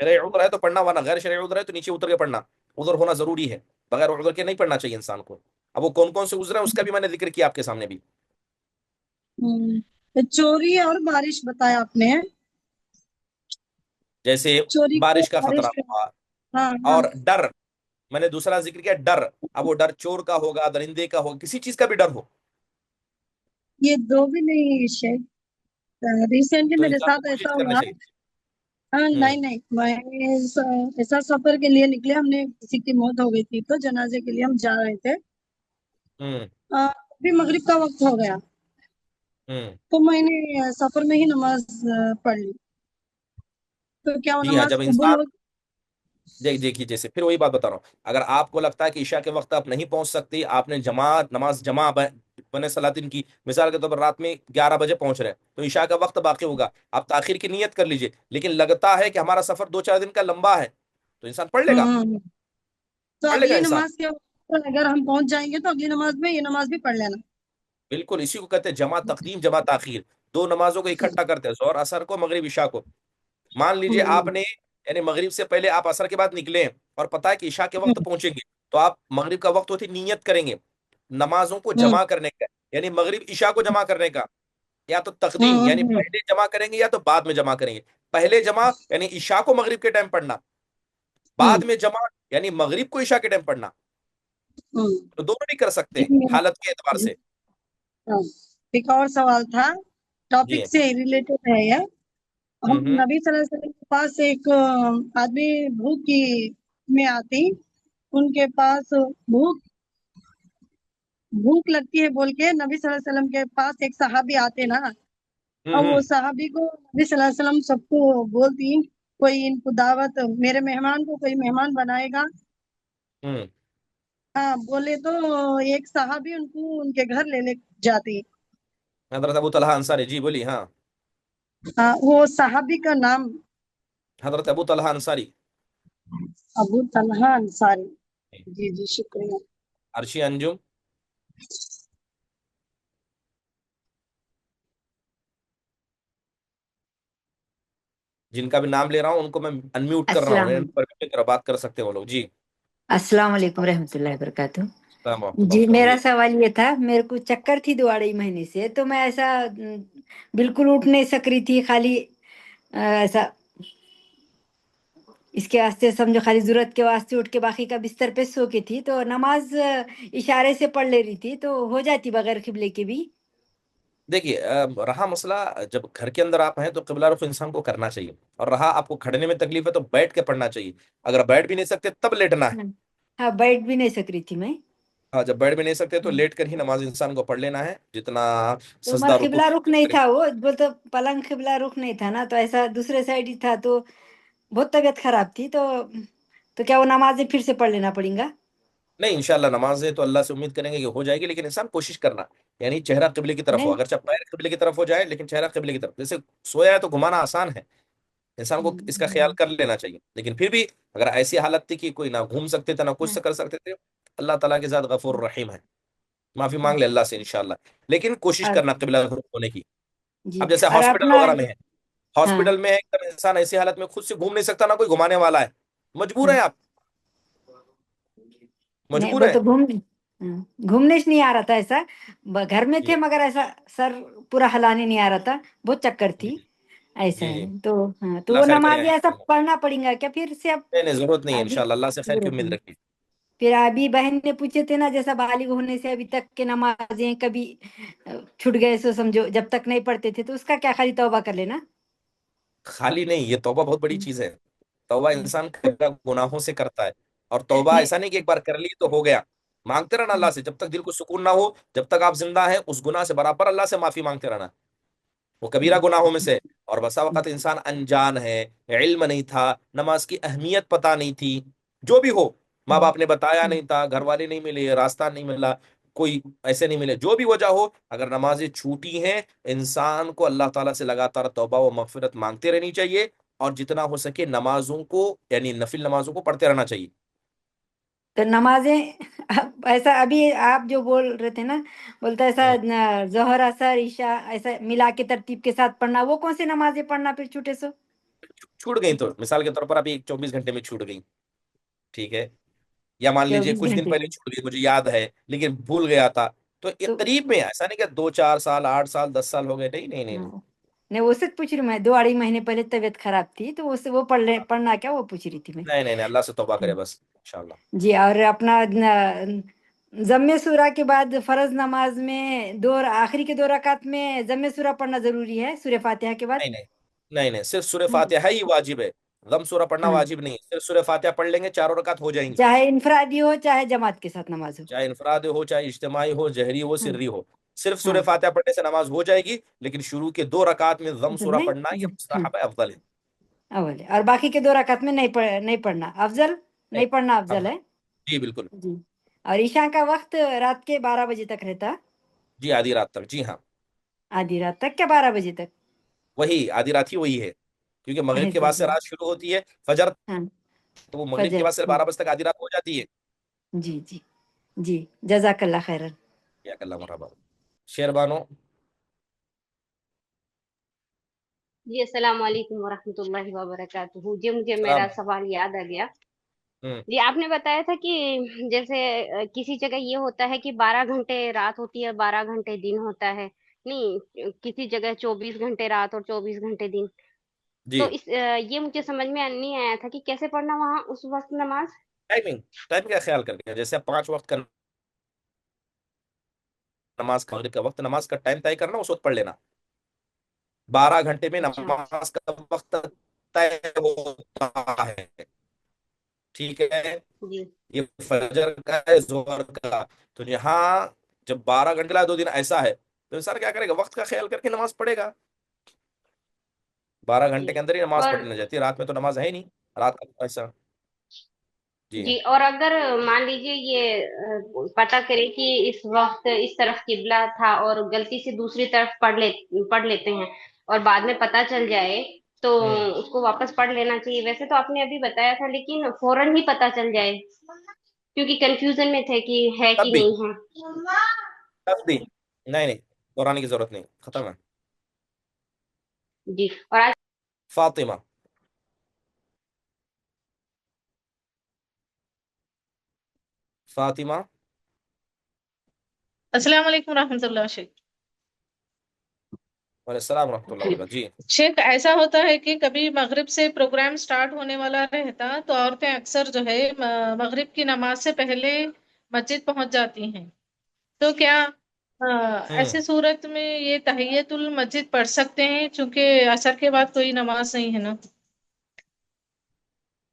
شرعی عذر ہے تو پڑھنا، ورنہ غیر شرعی عذر ہے تو نیچے اتر کے پڑھنا. عذر ہونا ضروری ہے، بغیر عذر کے نہیں پڑھنا چاہیے انسان کو. اب وہ کون کون سے عذر ہیں اس کا بھی میں نے ذکر کیا آپ کے سامنے بھی.
چوری اور بارش بتایا آپ نے.
جیسے
چوری کو
بارش کا خطرہ
بارش کا.
ہوا،
ہاں ہاں.
اور ڈر، میں نے دوسرا ذکر کیا ڈر. اب وہ ڈر چور کا ہوگا، درندے کا ہوگا، کسی چیز کا بھی ڈر ہو
یہ دو بھی نہیں شیخ. ریسنٹلی
تو
میرے
انسان کو
ساتھ
کوشش
ایسا
کرنا
ہوا.
چاہیے.
ہاں
ہوں
نہیں نہیں، میں ایسا سفر کے لیے نکلے، ہم نے کسی کی موت ہو گئی تھی تو جنازے کے لیے ہم جا رہے تھے.
ہوں
ابھی مغرب کا وقت ہو گیا
ہوں
تو میں نے سفر میں ہی نماز پڑھ لی. تو کیا وہ
جی ہاں،
نماز
جب
قبول
انسان
ہو؟
دیکھیے جیسے پھر وہی بات بتا رہا ہوں، اگر آپ کو لگتا ہے کہ عشاء کے وقت آپ نہیں پہنچ سکتی، آپ نے جماعت نماز جمع بنے صلاتین کی، مثال کے طور پر رات میں 11 بجے پہنچ رہے ہیں تو عشاء کا وقت باقی ہوگا، آپ تاخیر کی نیت کر لیجئے. لیکن لگتا ہے کہ ہمارا سفر 2-4 دن کا لمبا ہے تو انسان پڑھ لے گا،
ہوں. تو
پڑھ لے گا
اگلی
انسان.
نماز کے وقت اگر ہم پہنچ جائیں گے تو اگلی نماز میں یہ نماز بھی پڑھ لینا.
بالکل اسی کو کہتے ہیں جمع تقدیم جمع تاخیر، دو نمازوں کو اکٹھا کرتے ہیں، ظہر اثر کو، مغرب عشاء کو. مان لیجئے آپ نے یعنی مغرب سے پہلے آپ عصر کے بعد نکلے اور پتہ ہے کہ عشاء کے وقت پہنچیں گے تو آپ مغرب کا وقت ہوتی نیت کریں گے نمازوں کو جمع کرنے کا، یعنی مغرب عشاء کو جمع کرنے کا، یا تو تقدیم یعنی پہلے جمع کریں گے یا تو بعد میں جمع کریں گے. پہلے جمع یعنی عشاء کو مغرب کے ٹائم پڑھنا، بعد میں جمع یعنی مغرب کو عشاء کے ٹائم پڑھنا. تو دونوں بھی کر سکتے ہیں حالت کے اعتبار سے.
ایک اور سوال تھا،
جی
ٹاپک سے ریلیٹڈ ہے یہ. ہم
ہوں
نبی صلی اللہ علیہ وسلم کے پاس ایک آدمی بھوک کی میں آتی، ان کے پاس بھوک لگتی ہے بول کے نبی صلی اللہ علیہ وسلم کے پاس ایک صحابی آتے نا، اور وہ صحابی کو نبی صلی اللہ علیہ وسلم سب کو بولتی کوئی ان کو دعوت، میرے مہمان کو کوئی مہمان بنائے گا.
ہوں
ہاں بولے تو ایک صحابی ان کو ان کے گھر لے جاتی.
حضرت ابو طلحہ انصاری، جی بولی. ہاں
وہ صحابی کا نام
حضرت ابو طلحہ انصاری.
ابو طلحہ انصاری. جی جی شکریہ.
عرشی انجم. جن کا بھی نام لے رہا ہوں ان کو میں انمیوٹ کر رہا ہوں، بات کر سکتے ہیں وہ لوگ. جی
السلام علیکم رحمۃ اللہ وبرکاتہ.
السلام ورحمۃ اللہ
جی
وبرکاتہ.
میرا
جی
سوال یہ تھا، میرے کو چکر تھی 2 2.5 مہینے سے، تو میں ایسا بالکل اٹھ نہیں سک رہی تھی، خالی ایسا اس کے واسطے سمجھو خالی ضرورت کے واسطے اٹھ کے باقی کا بستر پہ سو کے تھی، تو نماز اشارے سے پڑھ لے رہی تھی تو ہو جاتی بغیر قبلے کے بھی.
دیکھیے رہا مسئلہ جب گھر کے اندر آپ ہیں تو قبلہ رخ انسان کو کرنا چاہیے، اور رہا آپ کو کھڑنے میں تکلیف ہے تو بیٹھ کے پڑھنا چاہیے. اگر بیٹھ بھی نہیں سکتے تب لیٹنا ہے.
ہاں بیٹھ بھی نہیں سک رہی تھی میں.
ہاں جب بیٹھ بھی نہیں سکتے تو لیٹ کر ہی نماز انسان کو پڑھ لینا ہے، جتنا
تو
سجدہ
مگر
رکوع
قبلہ رخ نہیں
کرے.
تھا، وہ بولتے پلنگ قبلہ رخ نہیں تھا نا، تو ایسا دوسرے سائڈ ہی تھا، تو بہت طبیعت خراب تھی. تو کیا وہ نمازیں پھر سے پڑھ لینا پڑیں گا؟
نہیں انشاءاللہ نمازیں تو اللہ سے امید کریں گے کہ ہو جائے گی، لیکن انسان کوشش کرنا یعنی چہرہ قبلے کی طرف ہو،
نہیں.
اگرچہ پیر قبلے کی طرف ہو جائے لیکن چہرہ قبلے کی طرف. جیسے سویا ہے تو گھمانا آسان ہے، انسان کو اس کا خیال کر لینا چاہیے. لیکن پھر بھی اگر ایسی حالت تھی کہ کوئی نہ گھوم سکتے تھے نہ کچھ کر سکتے تھے، اللہ تعالیٰ کے ذات غفور رحیم ہے، معافی مانگ لے اللہ سے انشاءاللہ. لیکن کوشش کرنا قبلہ ہونے کی.
جی
اب جیسے
اور
ہاسپٹل
اپنا.
وغیرہ میں ہے،
ہاں
ہاسپٹل میں ایک دم انسان ایسی حالت میں خود سے گھوم نہیں سکتا، نہ کوئی گھمانے والا ہے، مجبور ہیں آپ،
نہیں
مجبور
وہ
ہیں.
تو گھومنے سے نہیں آ رہا تھا ایسا، گھر میں
جی
تھے مگر ایسا سر پورا ہلانے نہیں آ رہا تھا، بہت چکر
جی
تھی. ایسا
جی
ہے
جی
تو ہاں، تو
اللہ
وہ
خیر کرے گا
نماز ایسا
انشاءاللہ.
پڑھنا پڑیں گا کیا پھر سے؟ اب
نہیں نہیں ضرورت نہیں ہے
ابھی
انشاءاللہ، اللہ سے خیر کی
ضرورت
امید
نہیں.
رکھیے.
پھر ابھی بہن نے پوچھے تھے نا، جیسا بالغ ہونے سے ابھی تک کے نمازیں کبھی چھوٹ گئے، سو سمجھو جب تک نہیں پڑھتے تھے، تو اس کا کیا خالی توبہ کر لینا؟
خالی نہیں، یہ توبہ بہت بڑی چیز ہے. توبہ انسان کبیرہ گناہوں سے کرتا ہے، اور توبہ
نہیں.
ایسا نہیں کہ ایک بار کر لی تو ہو گیا. مانگتے رہنا اللہ سے جب تک دل کو سکون نہ ہو، جب تک آپ زندہ ہیں اس گناہ سے برابر اللہ سے معافی مانگتے رہنا. وہ کبیرہ گناہوں میں سے. اور بسا وقت انسان انجان ہے، علم نہیں تھا، نماز کی اہمیت پتہ نہیں تھی، جو بھی ہو، ماں باپ نے بتایا نہیں تھا، گھر والے نہیں ملے، راستہ نہیں ملا، کوئی ایسے نہیں ملے، جو بھی وجہ ہو، اگر نمازیں چھوٹی ہیں انسان کو اللہ تعالیٰ سے لگاتار توبہ و مغفرت مانگتے رہنی چاہیے، اور جتنا ہو سکے نمازوں کو یعنی نفل نمازوں کو پڑھتے رہنا چاہیے.
تو نمازیں ایسا ابھی آپ جو بول رہے تھے نا، بولتا ایسا ظہر اثر عشاء ایسا ملا کے ترتیب کے ساتھ پڑھنا، وہ کون سی نمازیں پڑھنا پھر چھوٹے سو؟
چھوٹ گئی تو مثال کے طور پر ابھی 24 گھنٹے میں چھوٹ گئی، ٹھیک ہے، یا مان لیجیے
24
کچھ دن
گھنٹے
پہلے چھوٹ گئی، مجھے یاد ہے لیکن بھول گیا تھا، تو یہ
تو
قریب میں ایسا نہیں کہ 2 4 سال 8 سال 10 سال ہو گئے، نہیں نہیں نہیں نہیں
نہیں، وہ سے پوچھ رہی ہوں میں، 2 2.5 مہینے پہلے طبیعت خراب تھی تو وہ پڑھنا کیا، وہ پوچھ رہی تھی میں.
نہیں نہیں نہیں، اللہ سے توبہ کرے بس انشاءاللہ.
جی، اور اپنا ضم سورہ کے بعد فرض نماز میں آخری کے 2 رکعت میں ضم سورہ پڑھنا ضروری ہے سورہ فاتحہ کے بعد؟
نہیں نہیں نہیں نہیں، صرف سورہ فاتحہ ہی واجب ہے، ضم سورہ پڑھنا
ہاں،
واجب نہیں، صرف سورہ فاتحہ پڑھ لیں گے 4 رکعت ہو جائیں گی،
چاہے انفرادی ہو چاہے جماعت کے ساتھ نماز ہو.
چاہے انفراد ہو چاہے اجتماعی ہو، جہری ہو
ہاں
سری ہو، صرف
ہاں،
سورہ فاتحہ پڑھنے سے نماز ہو جائے گی، لیکن شروع کے 2 رکعت میں ضم
مطلب
سورہ
نہیں
پڑھنا یہ مستحب ہے، افضل ہے.
اول ہے، اور باقی کے 2 رکعت میں نہیں پڑھنا افضل،
نہیں،
نہیں پڑھنا
ہاں
افضل ہے.
جی بالکل،
جی، اور عشاء کا وقت رات کے 12 بجے تک رہتا،
جی آدھی رات تک، جی ہاں،
آدھی رات تک کیا 12 بجے تک؟
وہی آدھی رات ہی وہی ہے، کیونکہ مغرب کے
ایسا
بعد سے
ہی،
رات شروع ہوتی ہے فجر،
ہاں،
تو وہ مغرب کے
فجر.
بعد سے 12 بجے تک آدھی رات ہو جاتی ہے.
جی جی جی، جزاک اللہ خیرن.
یا اللہ مرحبا. شیر بانو.
جی السلام علیکم ورحمۃ اللہ وبرکاتہ. جی مجھے میرا
سلام.
سوال یاد آ گیا.
ہوں
جی آپ نے بتایا تھا کہ جیسے کسی جگہ یہ ہوتا ہے کہ 12 گھنٹے رات ہوتی ہے 12 گھنٹے دن ہوتا ہے، نہیں کسی جگہ 24 گھنٹے رات اور 24 گھنٹے دن. تو
جی،
یہ مجھے سمجھ میں نہیں آیا تھا کہ کیسے پڑھنا وہاں اس وقت نماز.
ٹائمنگ، ٹائم کا خیال کر کے، جیسے 5 وقت کا نماز کا مغرب کا وقت، نماز کا ٹائم طے کرنا، اس وقت پڑھ لینا. 12 گھنٹے میں
اچھا
نماز کا وقت طے ہوتا ہے، ٹھیک ہے،
جی
یہ فجر کا ہے ظہر کا، تو یہاں جب 12 گھنٹے 2 دن ایسا ہے تو انسان کیا کرے گا، وقت کا خیال کر کے نماز پڑھے گا. 12 گھنٹے
جی
کے اندر ہی نماز
اور
پڑھنے جاتی ہے، رات میں تو نماز ہے ہی نہیں، رات کا تو ایسا. جی
جی اور اگر مان لیجیے یہ پتہ کرے کہ اس وقت اس طرف قبلہ تھا اور غلطی سے دوسری طرف پڑھ لیتے ہیں اور بعد میں پتہ چل جائے تو
ہوں
اس کو واپس پڑھ لینا چاہیے. ویسے تو آپ نے ابھی بتایا تھا لیکن فوراً ہی پتہ چل جائے کیونکہ کنفیوژن میں تھے کہ ہے
تب
کہ
بھی،
نہیں ہے.
تب بھی نہیں نہیں، دہرانے کی ضرورت نہیں، ختم ہے.
جی اور آج
فاطمہ. فاطمہ.
السلام علیکم ورحمۃ اللہ شیخ.
وعلیکم السلام ورحمۃ اللہ
جی
وبرکاتہ. جی
شیخ، ایسا ہوتا ہے کہ کبھی مغرب سے پروگرام سٹارٹ ہونے والا رہتا تو عورتیں اکثر جو ہے مغرب کی نماز سے پہلے مسجد پہنچ جاتی ہیں، تو کیا
ہوں
ایسے صورت میں یہ تحیت المسجد پڑھ سکتے ہیں چونکہ عصر کے بعد کوئی نماز نہیں ہے نا؟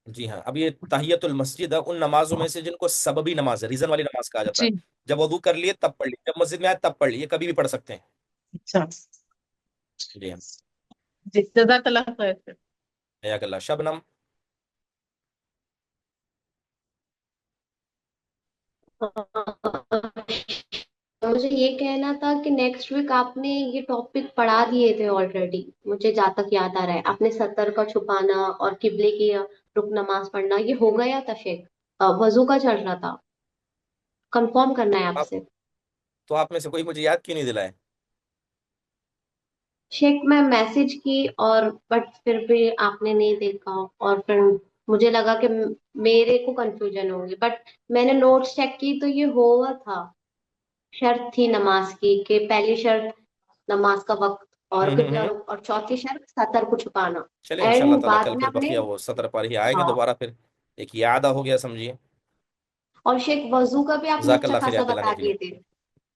جی ہاں، اب یہ تحیت المسجد ہے ان نمازوں میں سے جن کو سببی نماز ہے، ریزن والی نماز کہا جاتا ہے.
جی،
جب وضو کر لیے تب پڑھ لیے، جب مسجد میں آئے تب پڑھ لیے، کبھی بھی پڑھ سکتے ہیں.
اچھا
جی ہاں.
جی، جزاک اللہ خیر.
حیاک اللہ. شبنم.
مجھے یہ کہنا تھا کہ نیکسٹ ویک آپ نے یہ ٹاپک پڑھا دیے تھے آلریڈی، مجھے جہاں تک یاد آ رہا ہے آپ نے سطر کا چھپانا اور قبلے کی رک نماز پڑھنا یہ ہو گیا تھا شیخ. وضو کا چل رہا تھا، کنفرم کرنا ہے آپ
آپ
سے.
تو آپ میں سے کوئی مجھے یاد کیوں نہیں دلائے؟
شیخ میں میسج کی اور بٹ پھر بھی آپ نے نہیں دیکھا اور پھر مجھے لگا کہ میرے کو کنفیوژن ہوگی، بٹ میں نے نوٹس چیک کی تو یہ ہوا تھا. شرط تھی نماز کی کہ پہلی شرط نماز کا وقت اور قبلہ
ہوں.
رخ، اور چوتھی شرط سطر کو چھپانا.
چلے انشاءاللہ
اینڈ
تعالیٰ
بعد
کل
میں
پھر
ہم نے
بقیہ وہ 17 پر ہی آئیں گے
ہاں.
دوبارہ، پھر ایک یاد ہو گیا سمجھیے.
اور شیخ وضو کا بھی آپ نے
جزاک
اچھا
اللہ خیر،
خاصا
یا اللہ
بتا
نیکی لو.
دیے تھے،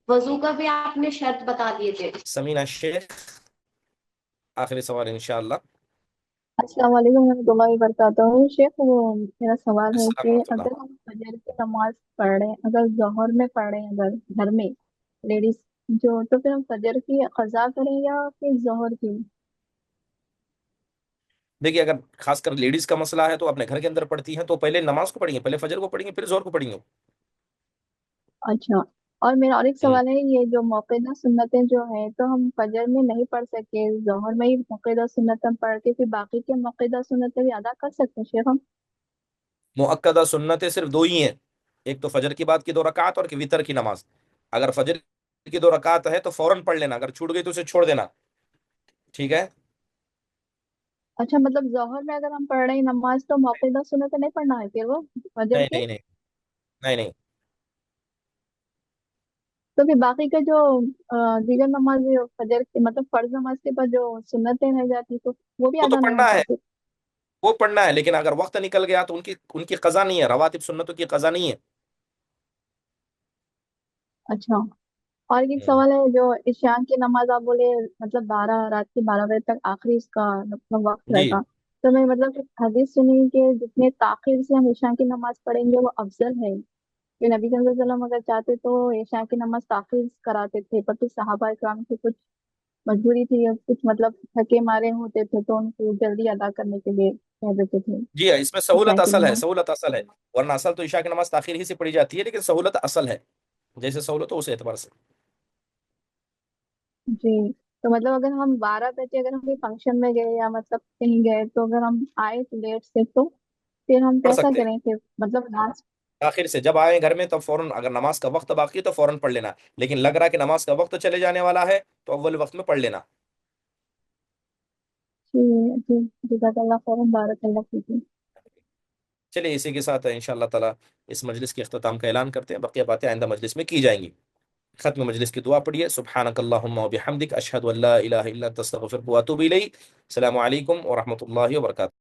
وضو کا بھی آپ نے شرط بتا دیے تھے.
سمینہ شیخ، آخری سوال انشاءاللہ.
السلام علیکم ورحمۃ اللہ وبرکاتہ. شیخ، وہ میرا سوال ہے
السلام
کہ
ورحمۃ اللہ.
اگر ہم فجر کی نماز پڑھ رہے ہیں، اگر ظہر میں پڑھ رہے ہیں، اگر گھر میں لیڈیز جو، تو پھر ہم فجر کی قضا کریں یا پھر ظہر کی؟
دیکھیے اگر خاص کر لیڈیز کا مسئلہ ہے تو اپنے گھر کے اندر پڑھتی ہیں تو پہلے نماز کو پڑھیں گے، پہلے فجر کو پڑھیں گے پھر ظہر کو پڑھیں گے.
اچھا، اور میرا اور ایک
ہوں.
سوال ہے، یہ جو موقعہ سنتیں جو ہیں تو ہم فجر میں نہیں پڑھ سکتے، ظہر میں ہی موقعہ سنتیں پڑھ کے پھر باقی کے موقعہ سنتیں بھی ادا کر سکتے ہیں شیخ ہم؟
مؤکدہ سنتیں صرف 2 ہی ہیں، ایک تو فجر کی بعد کی 2 رکعت اور وطر کی نماز. اگر فجر کی 2 رکعت ہے تو فوراً پڑھ لینا، اگر چھوٹ گئی تو اسے چھوڑ دینا. ٹھیک ہے.
اچھا مطلب ظہر میں اگر ہم پڑھ رہے ہیں نماز تو موقع سنت نہیں پڑھنا ہے پھر وہ فجر
نہیں
کے؟
نہیں نہیں نہیں نہیں
تو پھر باقی کا جو دیگر نماز فجر کی مطلب فرض نماز کے بعد جو سنتیں رہ جاتی تو وہ بھی
وہ تو
ادا نہیں
پڑھنا
ہوتا
ہے،
پھر؟
وہ پڑھنا ہے، لیکن اگر وقت نکل گیا تو ان کی قضا نہیں ہے، رواتب سنتوں کی قضا نہیں ہے.
اچھا اور ایک
ہوں.
سوال ہے، جو عشاء کی نماز آپ بولے مطلب رات کے 12 بجے تک آخری اس کا مطلب وقت
جی
رہتا، تو میں مطلب حدیث سنی کہ جتنے تاخیر سے ہم عشاء کی نماز پڑھیں گے وہ افضل ہے، کہ نبی صلی اللہ علیہ وسلم اگر چاہتے تو عشاء کی نماز تاخیر کراتے تھے، پر پھر صحابہ کرام کی کچھ مجبوری تھی یا کچھ مطلب تھکے مارے ہوتے تھے تو ان کو جلدی ادا کرنے کے لیے کہہ دیتے تھے
جی اس میں سہولت
عشاء کی
اصل ہے،
نماز۔
سہولت اصل ہے. ورنہ اصل تو عشاء کی نماز تاخیر ہی سے پڑھی جاتی ہے، لیکن سہولت اصل ہے، جیسے سہولت ہو اس اعتبار سے.
جی تو مطلب اگر ہم 12 بجے اگر ہم کوئی فنکشن میں گئے یا مطلب کہیں گئے تو اگر ہم آئے لیٹ سے تو پھر ہم
پڑھ
کیسا
سکتے ہیں
کریں پھر مطلب نماز؟
تاخیر سے. جب آئیں گھر میں تو فوراً، اگر نماز کا وقت باقی ہے تو فوراً پڑھ لینا، لیکن لگ رہا ہے کہ نماز کا وقت چلے جانے والا ہے تو اول وقت میں پڑھ لینا.
جی جی جزاک اللہ خیر، بارک اللہ فیکم۔
چلیے اسی کے ساتھ انشاءاللہ تعالی اس مجلس کے اختتام کا اعلان کرتے ہیں، بقیہ باتیں آئندہ مجلس میں کی جائیں گی. ختم مجلس کی دعا پڑھیے. سبحانک اللہم و بحمدک، اشہد ان لا الہ الا انت استغفرک و اتوب الیک. السلام علیکم ورحمۃ اللہ وبرکاتہ.